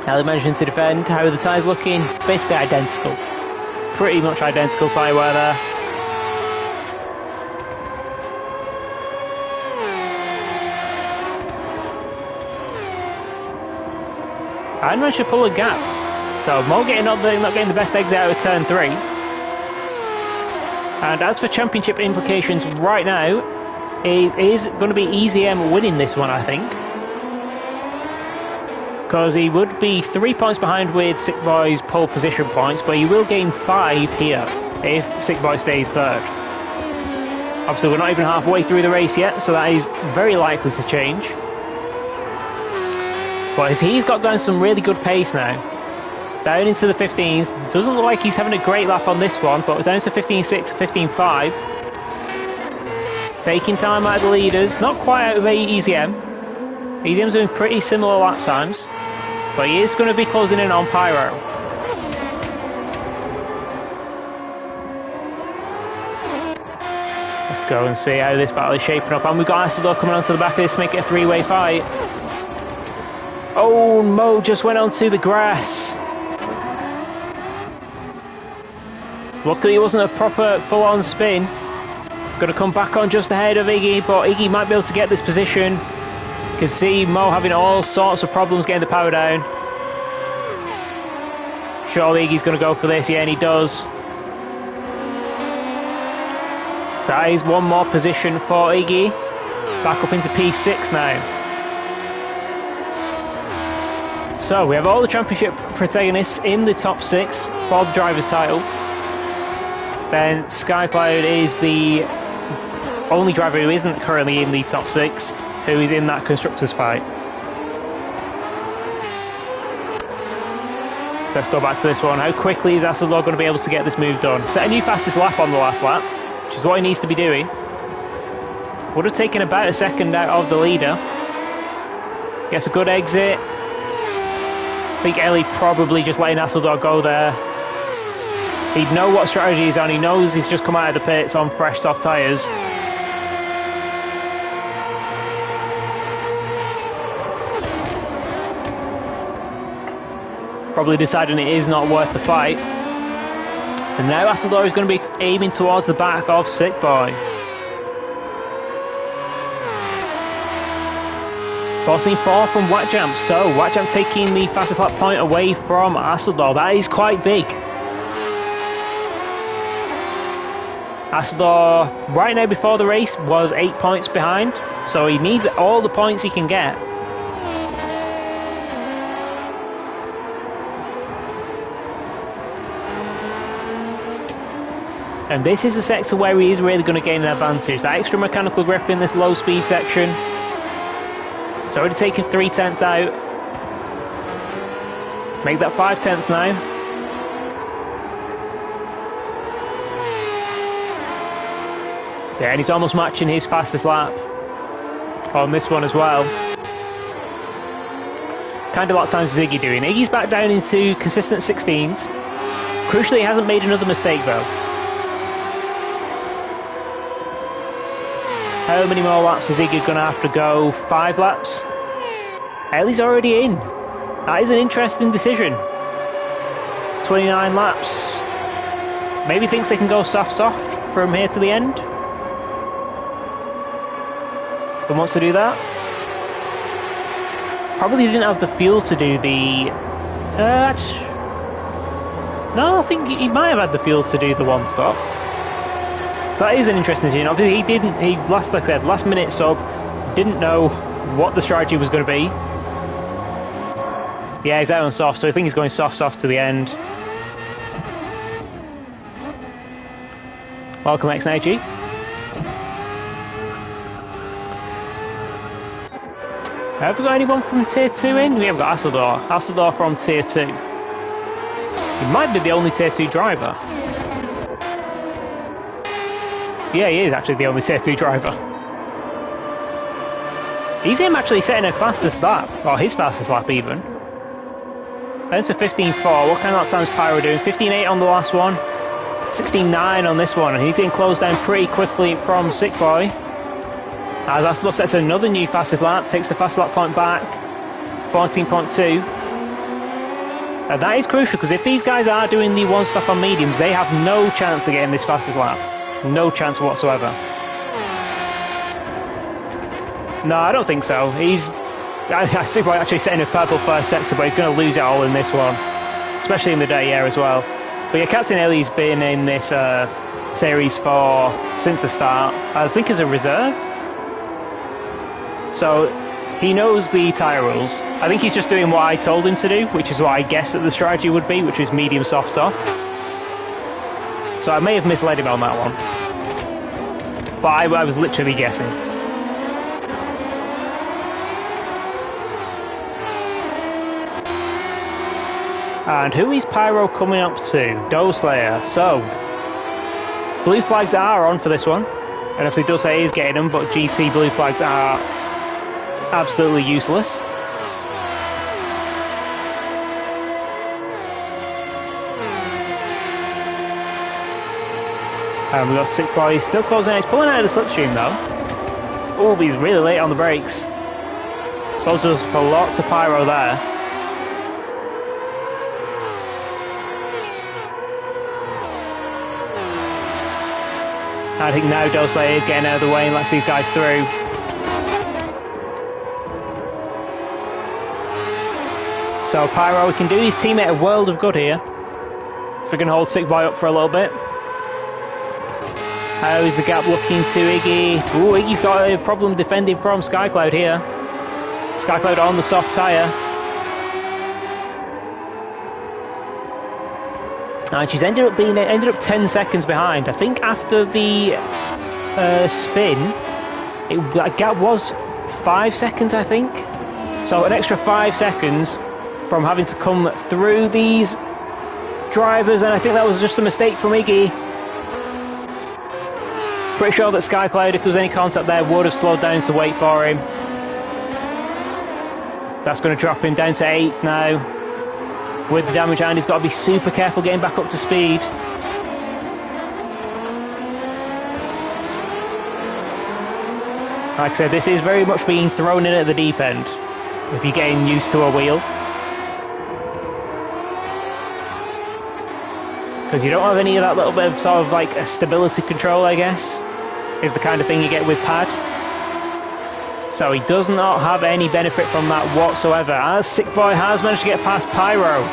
Ellie managing to defend. How are the tyres looking? Basically identical. Pretty much identical tyre wear there. I managed to pull a gap. So Mo not getting the best exit out of turn 3. And as for championship implications right now, it is going to be EZM winning this one, I think. Because he would be 3 points behind with Sick Boy's pole position points, but he will gain 5 here if Sick Boy stays third. Obviously we're not even halfway through the race yet, so that is very likely to change. But he's got down some really good pace now. Down into the 15s. Doesn't look like he's having a great lap on this one, but down to 15.6, 15.5. Taking time out of the leaders. Not quite out of EZM. EZM's doing pretty similar lap times. But he is going to be closing in on Pyro. Let's go and see how this battle is shaping up. And we've got Asseldor coming onto the back of this to make it a 3-way fight. Oh, Mo just went onto the grass. Luckily it wasn't a proper full-on spin. Going to come back on just ahead of Iggy, but Iggy might be able to get this position. You can see Mo having all sorts of problems getting the power down. Surely Iggy's going to go for this, yeah, and he does. So that is one more position for Iggy. Back up into P6 now. So we have all the championship protagonists in the top 6 for the driver's title. Then Skycloud is the only driver who isn't currently in the top 6, who is in that constructors fight. Let's go back to this one. How quickly is Asseldor going to be able to get this move done? Set a new fastest lap on the last lap, which is what he needs to be doing. Would have taken about a second out of the leader. Gets a good exit. I think Ellie probably just letting Asseldor go there. He'd know what strategy he's on. He knows he's just come out of the pits on fresh soft tyres. Probably deciding it is not worth the fight. And now Asseldor is going to be aiming towards the back of Sick Boy. Forcing 4 from Whackjamp. So Whackjamp's taking the fastest lap point away from Asseldor. That is quite big. Asseldor, right now before the race, was 8 points behind. So he needs all the points he can get. And this is the sector where he is really going to gain an advantage. That extra mechanical grip in this low speed section. It's already taken 3/10 out. Make that 5/10 now. Yeah, and he's almost matching his fastest lap on this one as well. Kind of lap times is Iggy doing? Iggy's back down into consistent 16s. Crucially, he hasn't made another mistake though. How many more laps is Iggy going to have to go? 5 laps? Ellie's already in. That is an interesting decision. 29 laps. Maybe thinks they can go soft from here to the end. But wants to do that. Probably didn't have the fuel to do the... no, I think he might have had the fuel to do the one stop. So that is an interesting thing. Obviously, like I said, last minute sub, didn't know what the strategy was going to be. Yeah, he's out on soft, so I think he's going soft to the end. Welcome, X9G. Have we got anyone from Tier 2 in? We haven't got Hasseldor. Hasseldor from Tier 2. He might be the only Tier 2 driver. Yeah, he is actually the only Tier 2 driver. He's him actually setting a fastest lap, or his fastest lap even. Down to 15.4. What kind of lap time's Pyro doing? 15.8 on the last one. 16.9 on this one, and he's getting closed down pretty quickly from Sick Boy. As Aslo sets another new fastest lap, takes the fastest lap point back, 14.2. And that is crucial, because if these guys are doing the one stop on mediums, they have no chance of getting this fastest lap. No chance whatsoever. No, I don't think so. I see why actually setting a purple first sector, but he's going to lose it all in this one, especially in the dirty air as well. But yeah, Captain Ellie's been in this series since the start, I think as a reserve. So he knows the tyre rules. I think he's just doing what I told him to do, which is what I guessed that the strategy would be, which is medium, soft. So I may have misled him on that one. But I was literally guessing. And who is Pyro coming up to? Doe Slayer. So, blue flags are on for this one. And obviously Doe Slayer is getting them, but GT blue flags are absolutely useless. And we've got Sick Boy still closing out. He's pulling out of the slipstream though. Oh, he's really late on the brakes. Closes up a lot to Pyro there. I think now Doe Slayer is getting out of the way and lets these guys through. So Pyro can do his teammate a world of good here. If we can hold Sick Boy up for a little bit. How is the gap looking to Iggy? Ooh, Iggy's got a problem defending from Skycloud here. Skycloud on the soft tyre. And she's ended up 10 seconds behind. I think after the spin, that gap was 5 seconds, I think. So an extra 5 seconds from having to come through these drivers, and I think that was just a mistake from Iggy. Pretty sure that Skycloud, if there was any contact there, would have slowed down to wait for him. That's going to drop him down to 8th now. With the damage, and he's got to be super careful getting back up to speed. Like I said, this is very much being thrown in at the deep end if you're getting used to a wheel. Because you don't have any of that little bit of sort of like a stability control, I guess, is the kind of thing you get with pad. So he does not have any benefit from that whatsoever, as Sick Boy has managed to get past Pyro.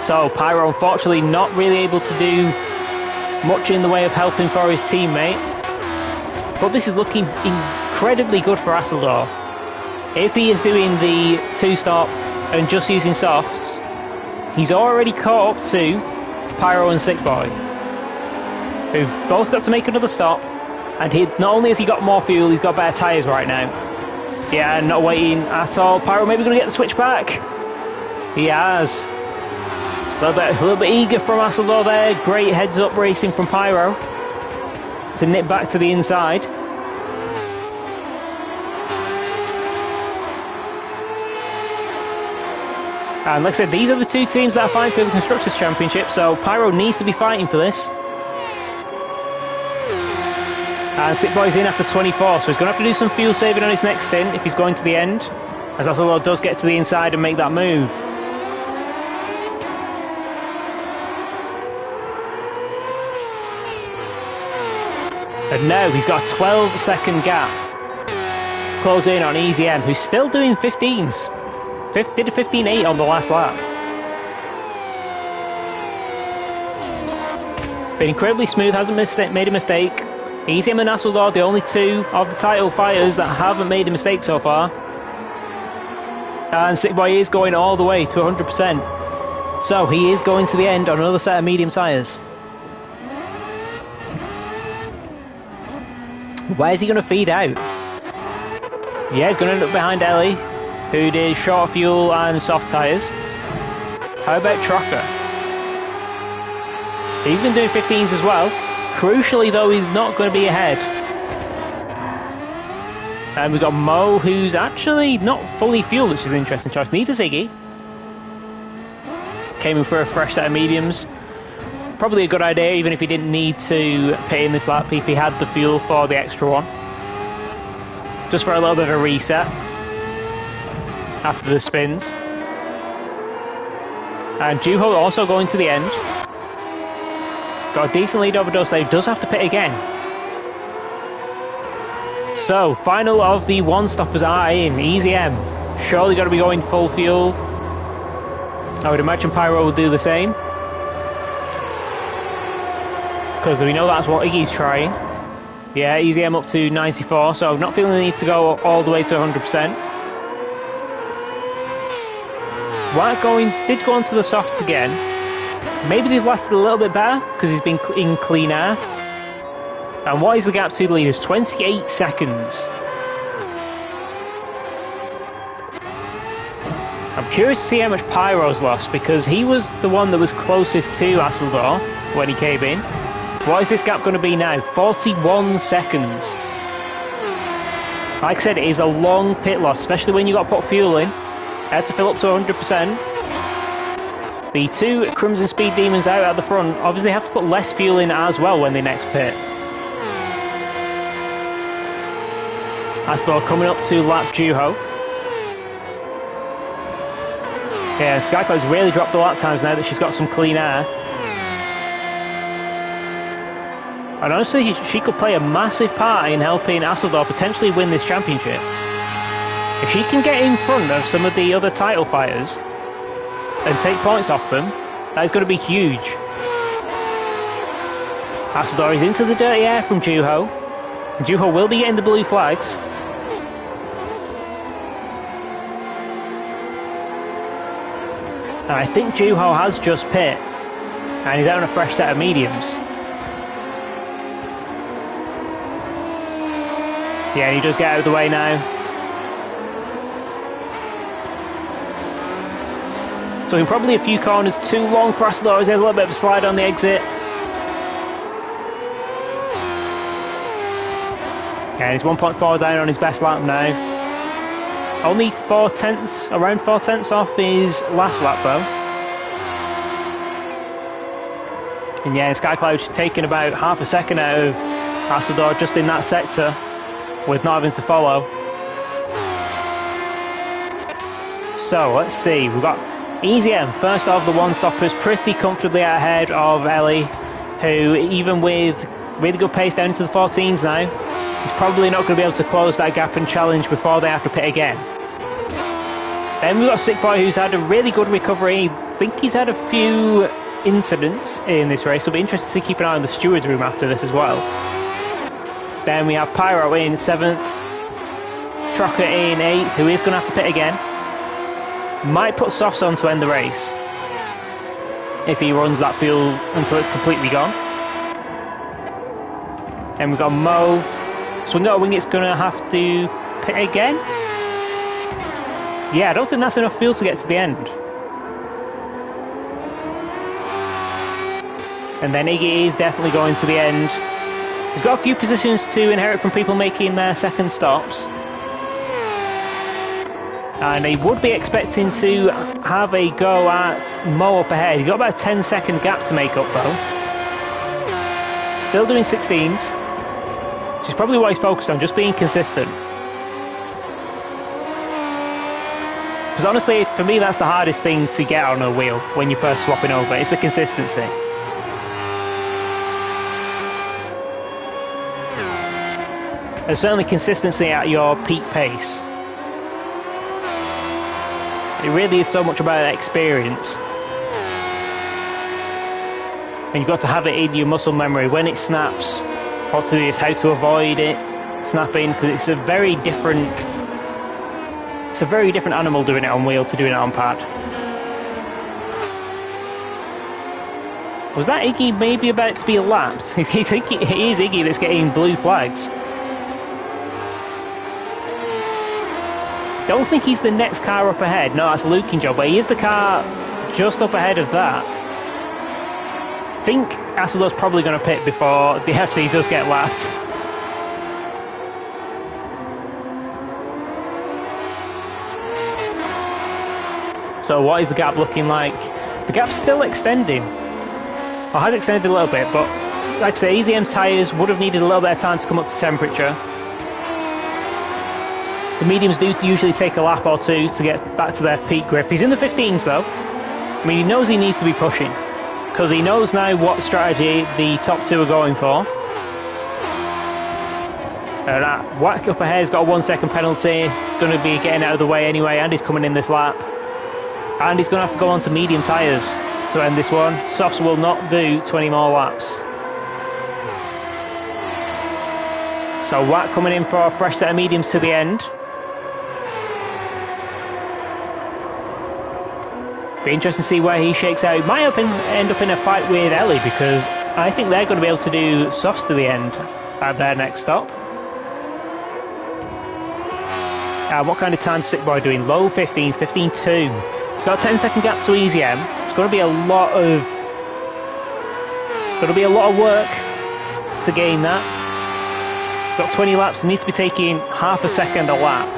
So Pyro unfortunately not really able to do much in the way of helping for his teammate. But this is looking incredibly good for Hasseldor. If he is doing the 2-stop and just using softs, he's already caught up to Pyro and Sick Boy, who've both got to make another stop. And not only has he got more fuel, he's got better tyres right now. Yeah, not waiting at all. Pyro maybe going to get the switch back. He has. A little bit eager from Hasseldor there. Great heads up racing from Pyro to nip back to the inside. And like I said, these are the two teams that are fighting for the Constructors' Championship, so Pyro needs to be fighting for this. And Sick Boy's in after 24, so he's going to have to do some fuel saving on his next stint if he's going to the end, as Hasseldor does get to the inside and make that move. And now he's got a 12-second gap to close in on Easy M, who's still doing 15s. Did a 15.8 on the last lap. Been incredibly smooth, hasn't made a mistake. He's him and Hasselhoff, the only two of the title fighters that haven't made a mistake so far. And Sick Boy is going all the way to 100%. So he is going to the end on another set of medium tyres. Where's he going to feed out? Yeah, he's going to end up behind Ellie, who did short fuel and soft tyres. How about Trocker? He's been doing 15s as well. Crucially though, he's not going to be ahead. And we've got Mo, who's actually not fully fueled, which is an interesting choice. Neither Ziggy. Came in for a fresh set of mediums. Probably a good idea, even if he didn't need to pit in this lap, if he had the fuel for the extra one. Just for a little bit of a reset after the spins. And Juho also going to the end. Got a decent lead over Dose, does have to pit again. So, final of the one-stoppers are in. Easy M. Surely got to be going full fuel. I would imagine Pyro will do the same. Because we know that's what Iggy's trying. Yeah, Easy M up to 94, so not feeling the need to go all the way to 100%. White did go onto the softs again. Maybe they've lasted a little bit better, because he's been in clean air. And what is the gap to the leaders? 28 seconds. I'm curious to see how much Pyro's lost, because he was the one that was closest to Hasselhoff when he came in. What is this gap going to be now? 41 seconds. Like I said, it is a long pit loss, especially when you've got to put fuel in. Had to fill up to 100%. The two Crimson Speed Demons out at the front obviously have to put less fuel in as well when they next pit. Hasselhoff coming up to lap Juho. Yeah, Skycloud's really dropped the lap times now that she's got some clean air. And honestly, she could play a massive part in helping Hasselhoff potentially win this championship. If she can get in front of some of the other title fighters and take points off them, that is going to be huge. Hasselhoff is into the dirty air from Juho. Juho will be getting the blue flags. And I think Juho has just pit, and he's out on a fresh set of mediums. Yeah, he does get out of the way now. So probably a few corners too long for Hasselhoff. He's had a little bit of a slide on the exit. Yeah, he's 1.4 down on his best lap now. Only around 4 tenths off his last lap though. And yeah, Skycloud's taken about half a second out of Hasselhoff just in that sector, with not having to follow. So let's see, we've got Easy M, first of the one-stoppers, pretty comfortably ahead of Ellie, who even with really good pace down into the 14s now, is probably not going to be able to close that gap and challenge before they have to pit again. Then we've got Sick Boy, who's had a really good recovery. I think he's had a few incidents in this race, so it'll be interesting to see, keep an eye on the stewards room after this as well. Then we have Pyro in 7th, Trocker in 8th, who is going to have to pit again. Might put softs on to end the race if he runs that fuel until it's completely gone. And we've got Mo. So Wingit's going to have to pit again. Yeah, I don't think that's enough fuel to get to the end. And then Iggy is definitely going to the end. He's got a few positions to inherit from people making their second stops. And he would be expecting to have a go at Mo up ahead. He's got about a 10-second gap to make up though. Still doing 16s. Which is probably what he's focused on, just being consistent. Because honestly, for me, that's the hardest thing to get on a wheel when you're first swapping over. It's the consistency. And certainly consistency at your peak pace. It really is so much about experience. And you've got to have it in your muscle memory when it snaps. What to do is how to avoid it snapping, because it's a very different animal doing it on wheel to doing it on pad. Was that Iggy maybe about to be lapped? I think it is Iggy that's getting blue flags. Don't think he's the next car up ahead. No, that's Lukin job, but he is the car just up ahead of that. I think Asseldor's probably going to pit before the FC does get lapped. So what is the gap looking like? The gap's still extending. Or has extended a little bit, but like I say, EZM's tyres would have needed a little bit of time to come up to temperature. The mediums do usually take a lap or two to get back to their peak grip. He's in the 15s though. I mean, he knows he needs to be pushing, because he knows now what strategy the top two are going for. That whack up ahead has got a 1 second penalty. He's going to be getting out of the way anyway, and he's coming in this lap. And he's going to have to go on to medium tyres to end this one. Softs will not do 20 more laps. So Watt coming in for a fresh set of mediums to the end. Be interesting to see where he shakes out. Might end up in a fight with Ellie, because I think they're going to be able to do softs to the end at their next stop. What kind of time is Sick Boy doing? Low 15s, 15.2. He's got a 10-second gap to EZM. It's going to be a lot of work to gain that. Got 20 laps, and needs to be taking half a second a lap,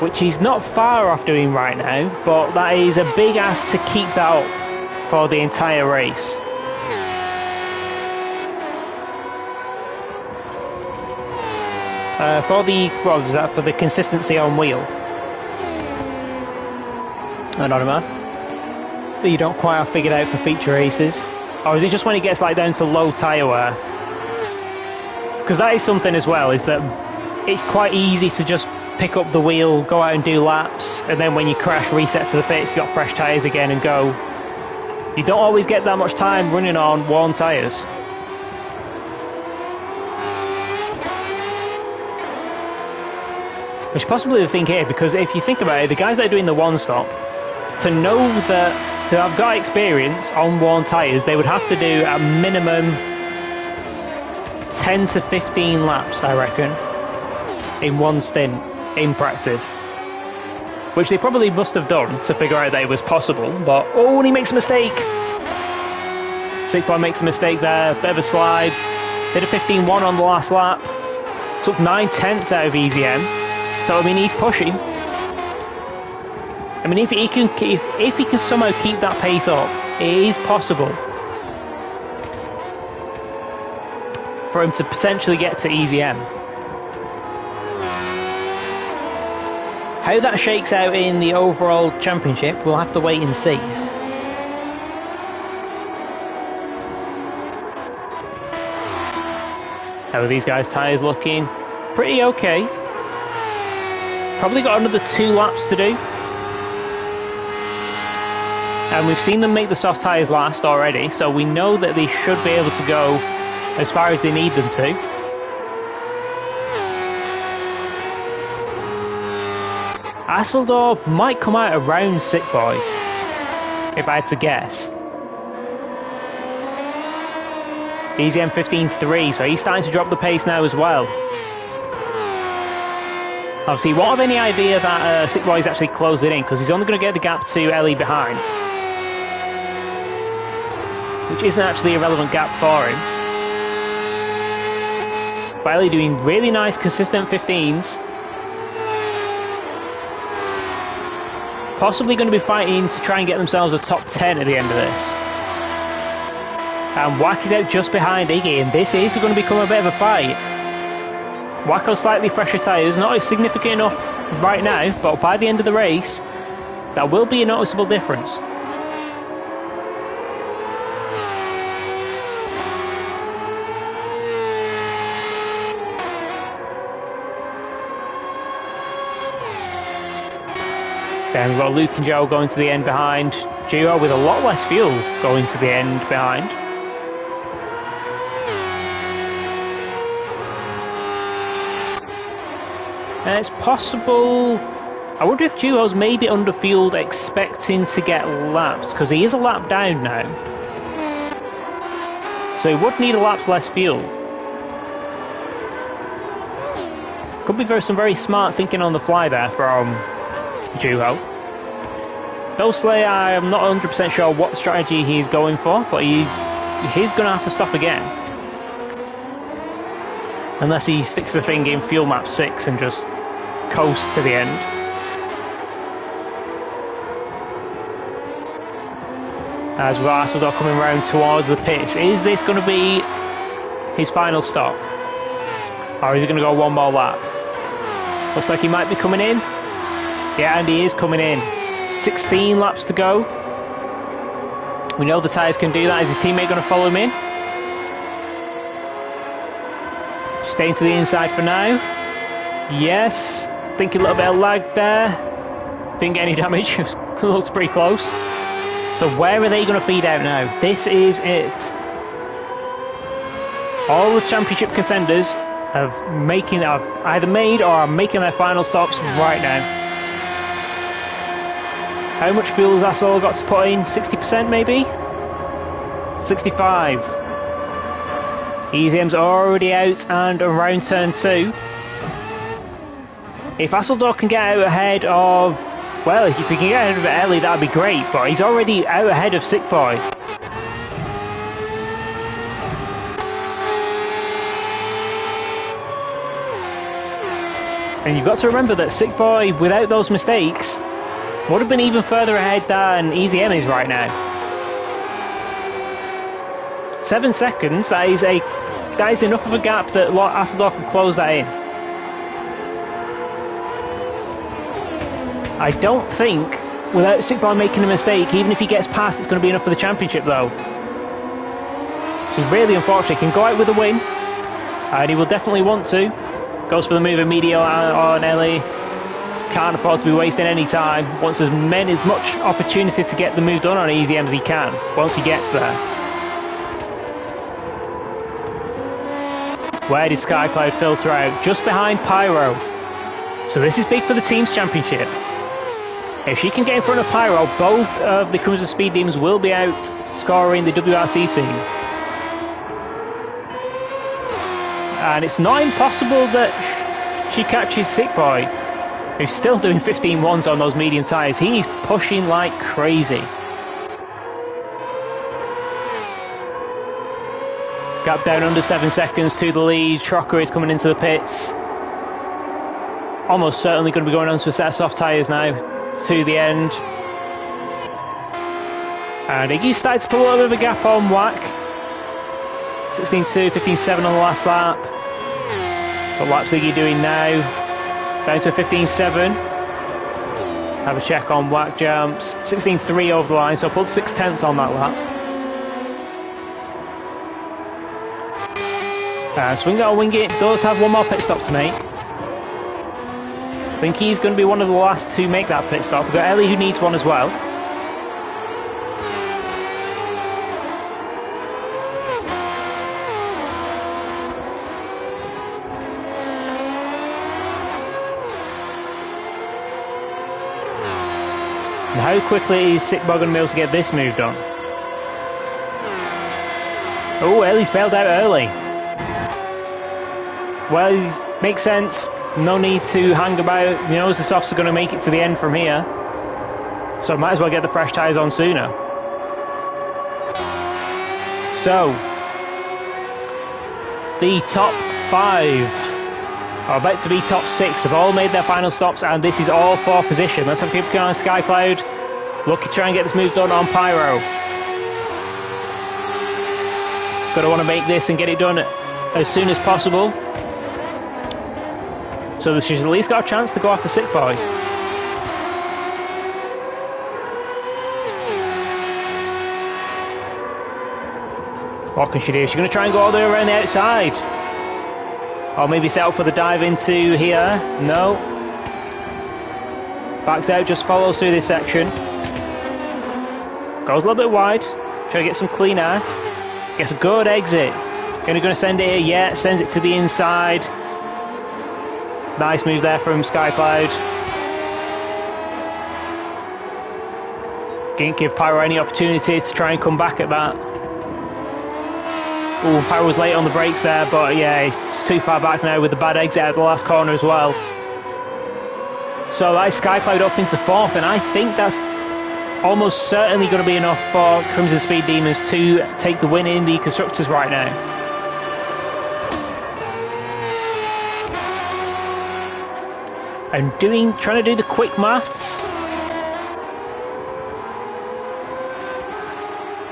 which he's not far off doing right now, but that is a big ask to keep that up for the entire race. For the consistency on wheel. I don't know, man. You don't quite have figured out for feature races, or is it just when it gets like down to low tyre wear? Because that is something as well, is that it's quite easy to just pick up the wheel, go out and do laps, and then when you crash, reset to the pits, you've got fresh tyres again and go. You don't always get that much time running on worn tyres. Which is possibly the thing here, because if you think about it, the guys that are doing the one stop, to know that, to have got experience on worn tyres, they would have to do a minimum 10 to 15 laps, I reckon, in one stint in practice, which they probably must have done to figure out that it was possible. But oh, and he makes a mistake. Sick Boy makes a mistake there, bit of a slide, did a 15.1 on the last lap, took 9/10 out of EZM. So I mean, he's pushing. I mean, if he can somehow keep that pace up, it is possible for him to potentially get to EZM. How that shakes out in the overall championship, we'll have to wait and see. How are these guys' tyres looking? Pretty okay. Probably got another 2 laps to do. And we've seen them make the soft tyres last already, so we know that they should be able to go as far as they need them to. Asseldor might come out around Sick Boy, if I had to guess. EZM 15.3, so he's starting to drop the pace now as well. Obviously, he won't have any idea that Sick Boy is actually closing in, because he's only going to get the gap to Ellie behind, which isn't actually a relevant gap for him. But Ellie doing really nice, consistent 15s. Possibly going to be fighting to try and get themselves a top 10 at the end of this. And Wack is out just behind Iggy, and this is going to become a bit of a fight. Wacko's slightly fresher tyres, not significant enough right now, but by the end of the race, that will be a noticeable difference. Then we've got Luke and Joe going to the end behind. Giro with a lot less fuel going to the end behind. It's possible. I wonder if Duo's maybe underfueled expecting to get laps, because he is a lap down now. So he would need a lap's less fuel. Could be some very smart thinking on the fly there from Duo. Dosley, I am not 100% sure what strategy he's going for, but he's going to have to stop again. Unless he sticks the thing in fuel map 6 and just coast to the end. As we've got Hasselhoff coming round towards the pits. Is this going to be his final stop? Or is he going to go one more lap? Looks like he might be coming in. Yeah, and he is coming in. 16 laps to go. We know the tyres can do that. Is his teammate going to follow him in? Staying to the inside for now. Yes. Think a little bit of lag there. Didn't get any damage. It looks pretty close. So where are they going to feed out now? This is it. All the championship contenders have either made or are making their final stops right now. How much fuel has Asol got to put in? 60% maybe? 65. EZM's already out and around turn 2. If Hasselhoff can get out ahead of... Well, if he can get ahead of Ellie, that'd be great, but he's already out ahead of Sick Boy. And you've got to remember that Sick Boy, without those mistakes, would have been even further ahead than EZM is right now. 7 seconds, that is enough of a gap that Hasselhoff can close that in. I don't think, without Sick Boy making a mistake, even if he gets past, it's going to be enough for the championship though. Which is really unfortunate. He can go out with a win, and he will definitely want to. Goes for the move immediately on Ellie. Can't afford to be wasting any time. Wants as much opportunity to get the move done on EZM as he can, once he gets there. Where did Skycloud filter out? Just behind Pyro. So this is big for the team's championship. If she can get in front of Pyro, both of the Cruiser Speed teams will be out scoring the WRC team. And it's not impossible that she catches Sick Boy, who's still doing 15-1s on those medium tyres. He's pushing like crazy. Gap down under 7 seconds to the lead. Trocker is coming into the pits. Almost certainly going to be going on to a set of soft tyres now to the end. And Iggy's started to put a little bit of a gap on Whack. 16.2, 15.7 on the last lap. What lap's Iggy doing now? Down to 15.7. Have a check on Whack jumps. 16.3 over the line, so pulled 6/10 on that lap. Swing It or Wing It does have one more pit stop to make. I think he's going to be one of the last to make that pit stop. We've got Ellie who needs one as well. And how quickly is Sick Boy going to be able to get this move done? Oh, Ellie's bailed out early. Well, makes sense. No need to hang about. He knows the softs are going to make it to the end from here. So might as well get the fresh tyres on sooner. So, the top 5 are about to be top 6. Have all made their final stops, and this is all for position. Let's have a keep going on Skycloud. Look to try and get this move done on Pyro. Going to want to make this and get it done as soon as possible. So she's at least got a chance to go after Sick Boy. What can she do? She's going to try and go all the way around the outside. Or maybe set up for the dive into here. No. Backs out, just follows through this section. Goes a little bit wide. Try to get some clean air. Gets a good exit. Going to send it here. Yeah, sends it to the inside. Nice move there from Skycloud. Didn't give Pyro any opportunity to try and come back at that. Ooh, Pyro was late on the brakes there, but yeah, he's too far back now with the bad exit out of the last corner as well. So that is Skycloud up into 4th, and I think that's almost certainly going to be enough for Crimson Speed Demons to take the win in the Constructors right now. And trying to do the quick maths.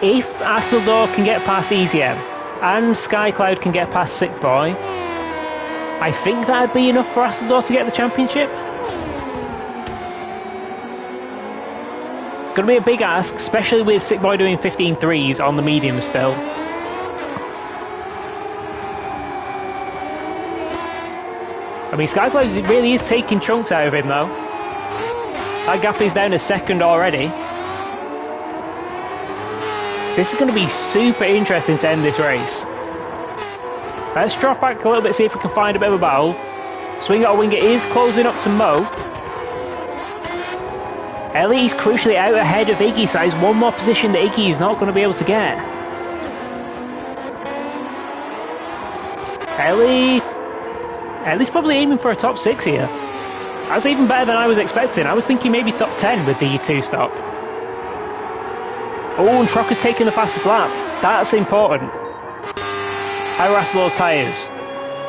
If Asseldor can get past EasyM and Skycloud can get past Sick Boy, I think that'd be enough for Asseldor to get the championship. It's going to be a big ask, especially with Sick Boy doing 15 threes on the mediums still. I mean, Skycloud really is taking chunks out of him though. That gap is down to 2nd already. This is going to be super interesting to end this race. Let's drop back a little bit, see if we can find a bit of a battle. Swing It or Wing It is closing up to Mo. Ellie is crucially out ahead of Iggy, so that is one more position that Iggy is not going to be able to get. Ellie's probably aiming for a top 6 here. That's even better than I was expecting. I was thinking maybe top 10 with the 2-stop. Oh, and Trocker's taking the fastest lap. That's important. How are Asseldor's tyres?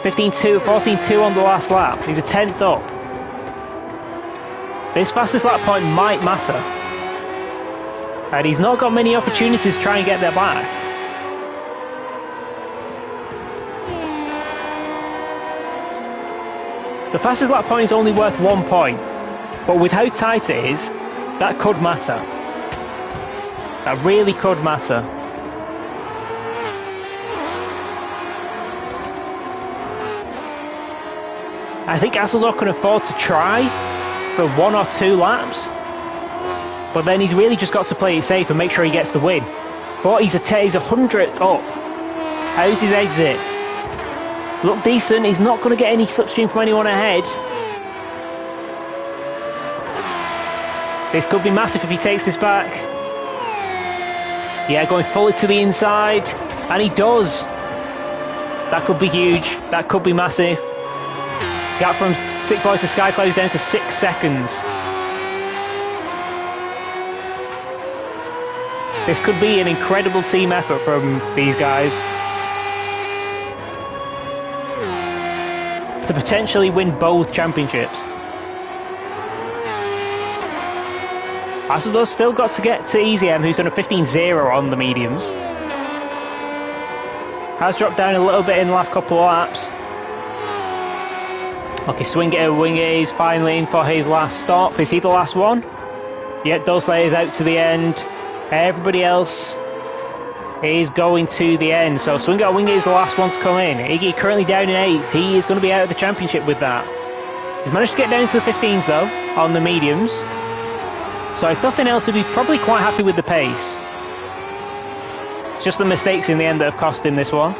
15.2, 14.2 on the last lap. He's a 10th up. This fastest lap point might matter. And he's not got many opportunities to try and get there back. The fastest lap point is only worth 1 point. But with how tight it is, that could matter. That really could matter. I think Asseldor can afford to try for 1 or 2 laps, but then he's really just got to play it safe and make sure he gets the win. But he's a 100th up. How's his exit? Look decent. He's not going to get any slipstream from anyone ahead. This could be massive if he takes this back. Yeah, going fully to the inside, and he does. That could be huge. That could be massive. Gap from Sick Boys to Skycloud is down to 6 seconds. This could be an incredible team effort from these guys to potentially win both championships. Asseldor's still got to get to EasyM, who's on a 15.0 on the mediums. Has dropped down a little bit in the last couple of laps. Okay, Swing It or Wing It is finally in for his last stop. Is he the last one? Yep, Dulsley is out to the end. Everybody else is going to the end. So Swing It or Wing It is the last one to come in. Iggy currently down in 8th. He is going to be out of the championship with that. He's managed to get down to the 15s though, on the mediums. So if nothing else, he'll be probably quite happy with the pace. It's just the mistakes in the end that have cost him this one.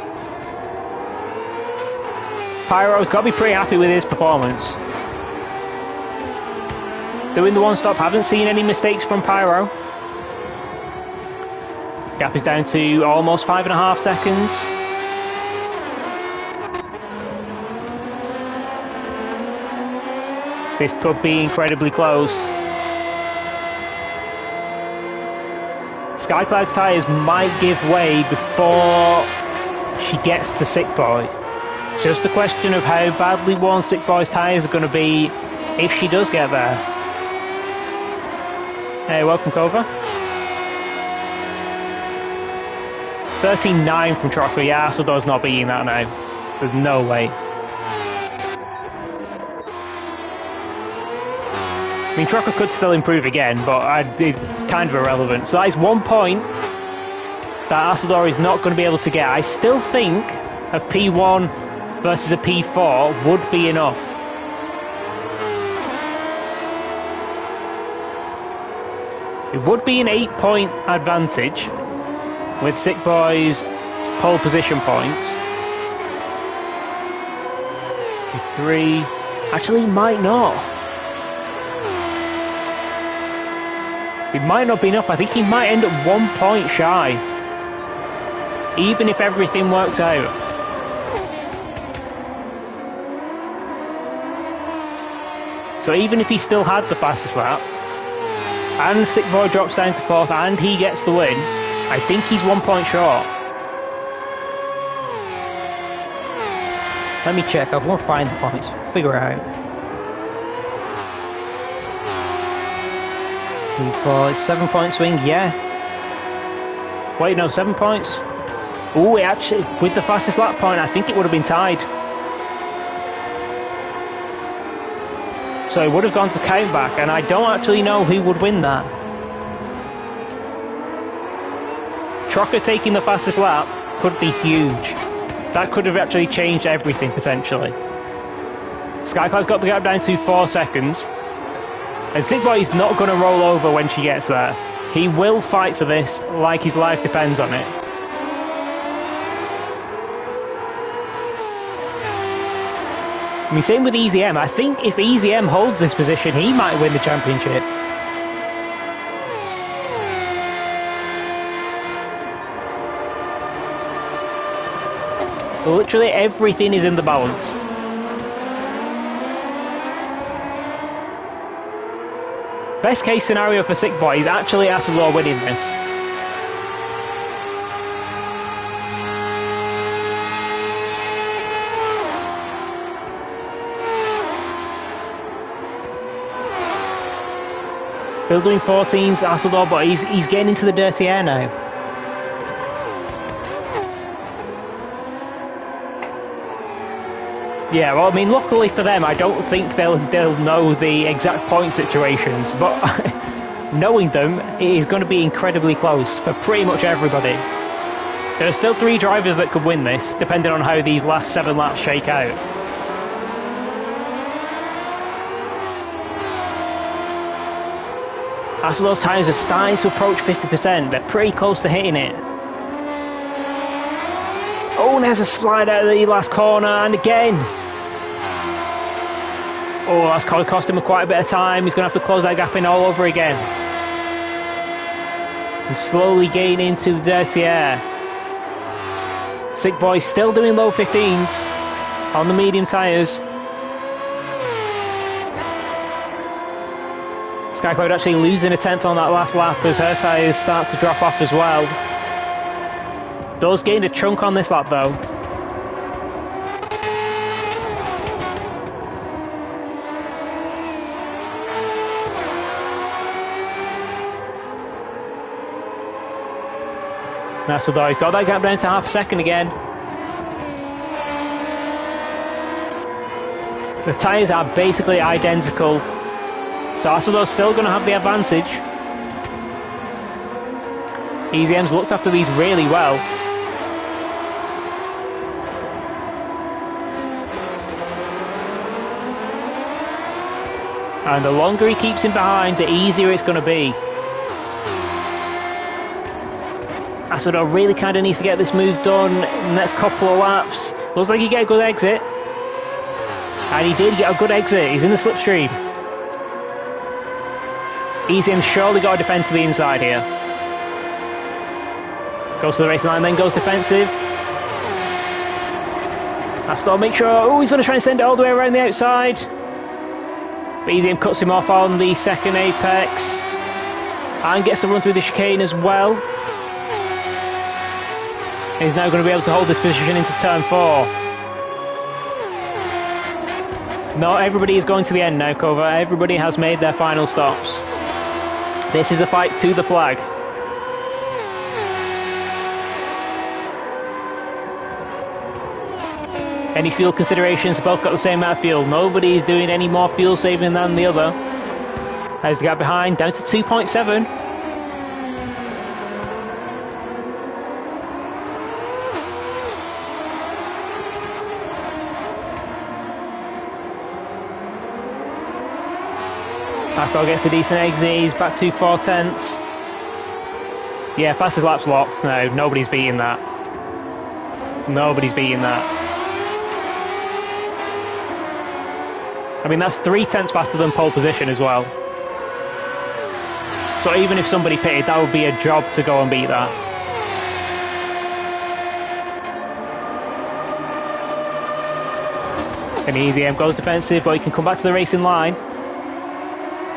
Pyro's got to be pretty happy with his performance. Doing the 1-stop, haven't seen any mistakes from Pyro. Gap is down to almost 5.5 seconds. This could be incredibly close. Skycloud's tyres might give way before she gets to Sick Boy. Just a question of how badly worn Sick Boy's tyres are going to be if she does get there. Hey, welcome, Cova. 13.9 from Trocker. Yeah, Asseldor's not beating that now. There's no way. I mean, Trocker could still improve again, but it's kind of irrelevant. So that is 1 point that Asseldor is not going to be able to get. I still think a P1 versus a P4 would be enough. It would be an 8-point advantage with Sick Boy's pole position points. 3, Actually, he might not. It might not be enough. I think he might end up 1 point shy. Even if everything works out. So even if he still had the fastest lap, and Sick Boy drops down to 4th, and he gets the win, I think he's 1 point short. Let me check. I won't find the points. Figure it out. 3, 4, 7 point swing, yeah. Wait, no, 7 points. Oh, it actually, with the fastest lap point, I think it would have been tied. So it would have gone to countback, and I don't actually know who would win that. Trocker taking the fastest lap could be huge. That could have actually changed everything, potentially. Skycloud's got the gap down to 4 seconds. And Sick Boy is not going to roll over when she gets there. He will fight for this like his life depends on it. I mean, same with Easy M. I think if Easy M holds this position, he might win the championship. Literally everything is in the balance. Best case scenario for Sick Boy is actually Asador winning this. Still doing 14s, Asador, but he's getting into the dirty air now. Yeah, well, I mean, luckily for them, I don't think they'll know the exact point situations, but knowing them, it is going to be incredibly close for pretty much everybody. There are still 3 drivers that could win this, depending on how these last 7 laps shake out. Asador's tyres are starting to approach 50%, they're pretty close to hitting it. Oh, and there's a slide out of the last corner, and again. Oh, that's going to cost him quite a bit of time. He's going to have to close that gap in all over again. And slowly gaining into the dirty air. Sick Boy still doing low 15s on the medium tyres. Skycloud actually losing a 10th on that last lap as her tyres start to drop off as well. Does gain a chunk on this lap though. Asador, he's got that gap down to half a second again. The tyres are basically identical, so Asador's still going to have the advantage. Easy M's looked after these really well. And the longer he keeps him behind, the easier it's going to be. Asador really kind of needs to get this move done in the next couple of laps. Looks like he get a good exit. And he did get a good exit. He's in the slipstream. EasyM's surely got to defend to the inside here. Goes to the racing line, then goes defensive. Asador, make sure... Oh, he's going to try and send it all the way around the outside. But EasyM cuts him off on the second apex. And gets to run through the chicane as well. He's now going to be able to hold this position into turn 4. No, everybody is going to the end now, Cover. Everybody has made their final stops. This is a fight to the flag. Any fuel considerations? Both got the same amount of fuel. Nobody's doing any more fuel saving than the other. There's the gap behind, down to 2.7. Asador gets a decent exit, he's back to 4 tenths. Yeah, fastest lap's locked now, nobody's beating that. Nobody's beating that. I mean, that's 3/10 faster than pole position as well. So even if somebody pitted, that would be a job to go and beat that. And EZM goes defensive, but he can come back to the racing line.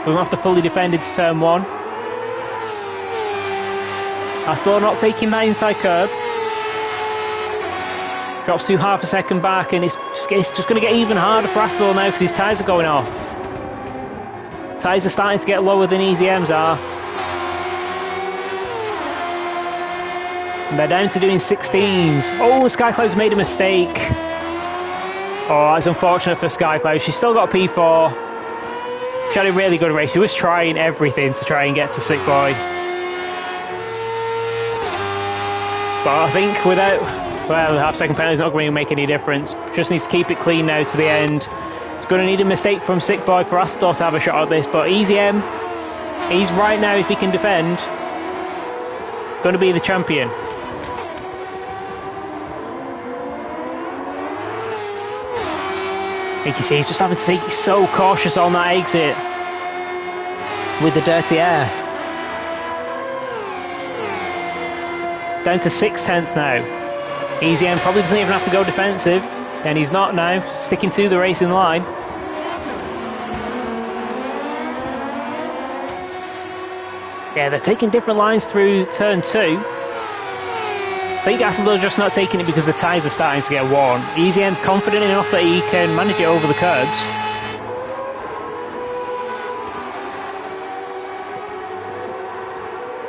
Doesn't have to fully defend into turn 1. Astor not taking that inside curb. Drops to half a second back, and it's just going to get even harder for Astor now because his tyres are going off. Tyres are starting to get lower than EZM's are. And they're down to doing 16s. Oh, Skycloud's made a mistake. Oh, that's unfortunate for Skycloud. She's still got a P4. She had a really good race. She was trying everything to try and get to Sick Boy. But I think without, well, half-second penalty is not going to make any difference. Just needs to keep it clean now to the end. It's going to need a mistake from Sick Boy for Astor to have a shot at this. But EZM, he's right now, if he can defend, going to be the champion. I think you see, he's just having to take so cautious on that exit with the dirty air. Down to 6/10 now. EZM probably doesn't even have to go defensive, and he's not now, sticking to the racing line. Yeah, they're taking different lines through turn 2. I think Assel's just not taking it because the tyres are starting to get worn. EZM confident enough that he can manage it over the curbs.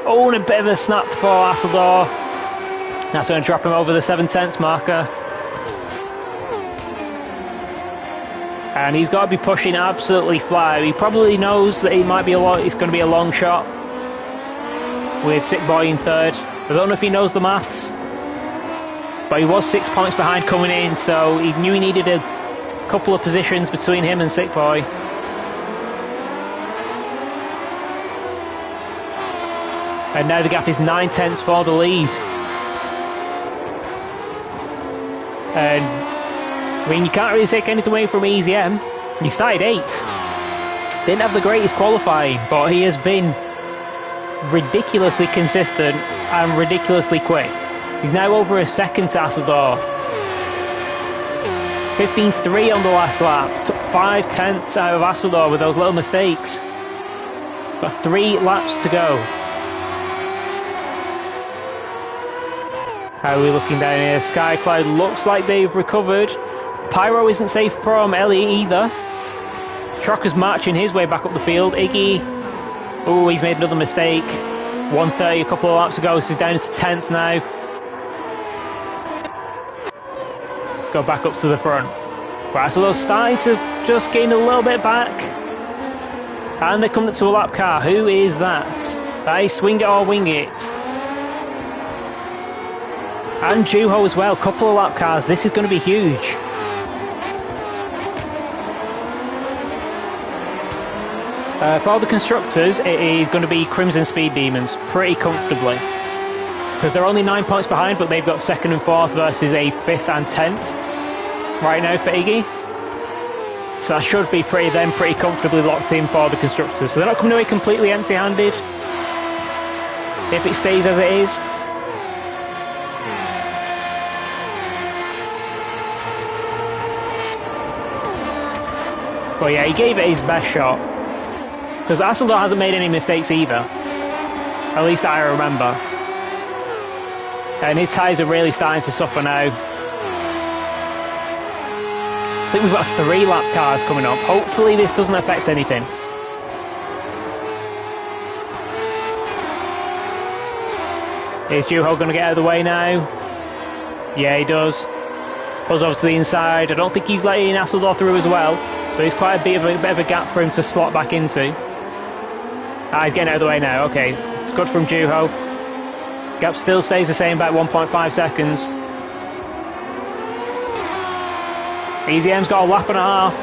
Oh, and a bit of a snap for Asseldor. That's going to drop him over the 7/10 marker. And he's got to be pushing absolutely flat. He probably knows that it might be it's going to be a long shot with Sick Boy in 3rd. I don't know if he knows the maths, but he was 6 points behind coming in, so he knew he needed a couple of positions between him and Sick Boy. And now the gap is 9/10 for the lead. And I mean, you can't really take anything away from EZM. He started 8th. Didn't have the greatest qualifying, but he has been ridiculously consistent and ridiculously quick. He's now over a second to Asseldor. 15.3 on the last lap. Took 5/10 out of Asseldor with those little mistakes. Got 3 laps to go. How are we looking down here? Skycloud looks like they've recovered. Pyro isn't safe from Ellie either. Trocker's marching his way back up the field. Iggy, oh, he's made another mistake. 1:30 a couple of laps ago, so he's down to 10th now. Let's go back up to the front. Right, so they're starting to just gain a little bit back. And they're coming up to a lap car. Who is that? That is Swing It or Wing It. And Juho as well, couple of lap cars. This is going to be huge. For the constructors, it is going to be Crimson Speed Demons, pretty comfortably. Because they're only 9 points behind, but they've got 2nd and 4th versus a 5th and 10th right now for Iggy. So that should be pretty comfortably locked in for the constructors. So they're not coming away completely empty-handed if it stays as it is. But yeah, he gave it his best shot. Because Asseldor hasn't made any mistakes either. At least I remember. And his tyres are really starting to suffer now. I think we've got 3 lap cars coming up. Hopefully this doesn't affect anything. Is Juho going to get out of the way now? Yeah, he does. Pulls over to the inside. I don't think he's letting Asseldor through as well. But it's quite a bit of a gap for him to slot back into. Ah, he's getting out of the way now. Okay, it's good from Juho. Gap still stays the same, about 1.5 seconds. EZM's got a lap and a half.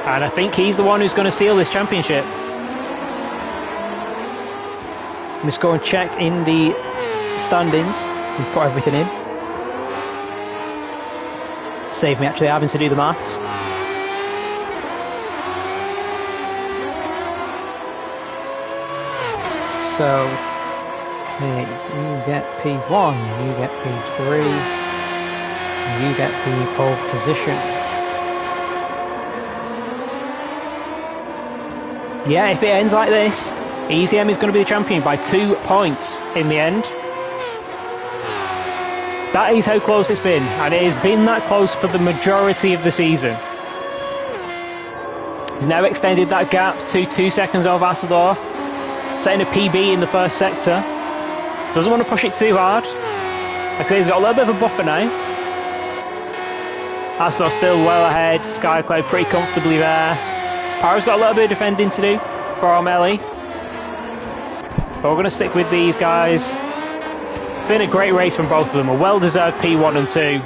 And I think he's the one who's going to seal this championship. Let's go and check in the standings and put everything in. Save me actually having to do the maths. So you get P1, you get P3, you get the pole position. Yeah, if it ends like this, ECM is going to be the champion by 2 points in the end. That is how close it's been, and it has been that close for the majority of the season. He's now extended that gap to 2 seconds of Asador, setting a PB in the first sector. Doesn't want to push it too hard. Like I say, he's got a little bit of a buffer now. Asador still well ahead, Skycloud pretty comfortably there. Pyro's got a little bit of defending to do from Ellie. But we're going to stick with these guys. Been a great race from both of them, a well-deserved P1 and 2.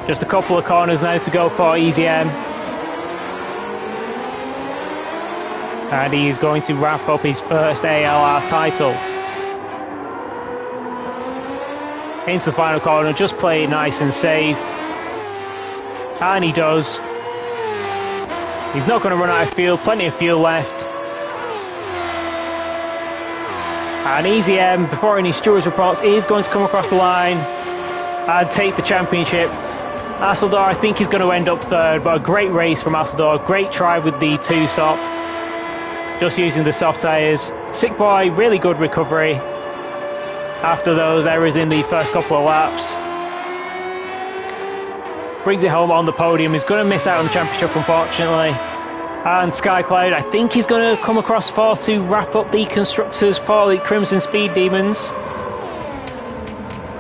Just a couple of corners now to go for EZM. And he's going to wrap up his first ALR title. Into the final corner, just play it nice and safe. And he does. He's not going to run out of fuel, plenty of fuel left. And EZM, before any stewards reports, is going to come across the line and take the championship. Asador, I think he's going to end up third, but a great race from Asador. Great try with the 2-stop. Just using the soft tyres. Sick Boy, really good recovery after those errors in the first couple of laps. Brings it home on the podium. He's going to miss out on the championship, unfortunately. And Skycloud, I think he's going to come across fourth to wrap up the constructors for the Crimson Speed Demons.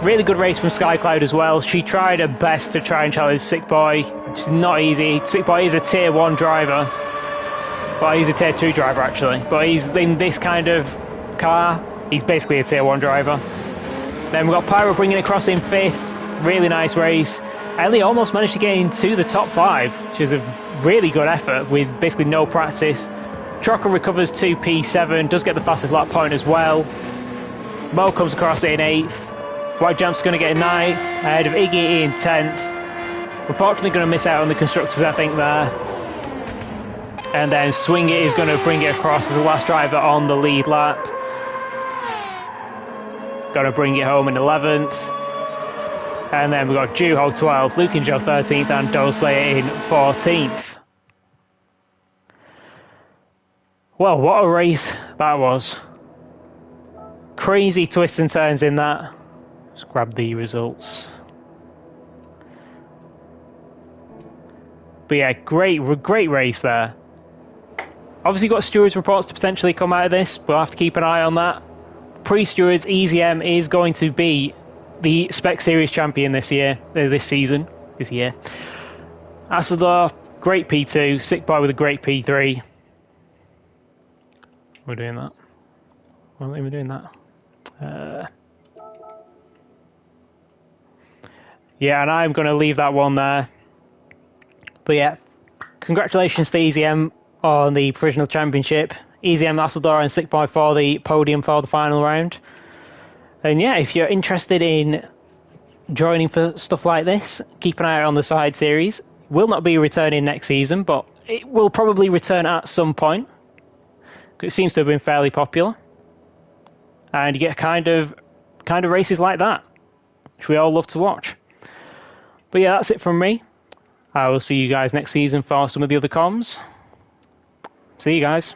Really good race from Skycloud as well. She tried her best to try and challenge Sick Boy, which is not easy. Sick Boy is a tier 1 driver. Well, he's a tier 2 driver actually, but he's in this kind of car, he's basically a tier 1 driver. Then we've got Pyro bringing it across in 5th. Really nice race. Ellie almost managed to get into the top 5, which is a really good effort with basically no practice. Trocker recovers to P7, does get the fastest lap point as well. Mo comes across in 8th. White Jump's going to get 9th, ahead of Iggy in 10th. Unfortunately going to miss out on the constructors, I think, there. And then Swing It is going to bring it across as the last driver on the lead lap. Going to bring it home in 11th. And then we've got Juho 12th, Luke and Joe 13th, and Doslayer in 14th. Well, what a race that was. Crazy twists and turns in that. Let's grab the results. But yeah, great race there. Obviously got stewards reports to potentially come out of this. We'll have to keep an eye on that. Pre-stewards, EZM is going to be the Spec Series champion this year. This year. Asador, great P2. Sick Boy with a great P3. We're doing that. Why are we doing that? Yeah, and I'm going to leave that one there. But yeah, congratulations to EZM on the Provisional Championship. EZM, Asador and Sick Boy for the podium for the final round. And yeah, if you're interested in joining for stuff like this, keep an eye out on the side series. Will not be returning next season, but it will probably return at some point. It seems to have been fairly popular. And you get kind of races like that, which we all love to watch. But yeah, that's it from me. I will see you guys next season for some of the other comms. See you guys.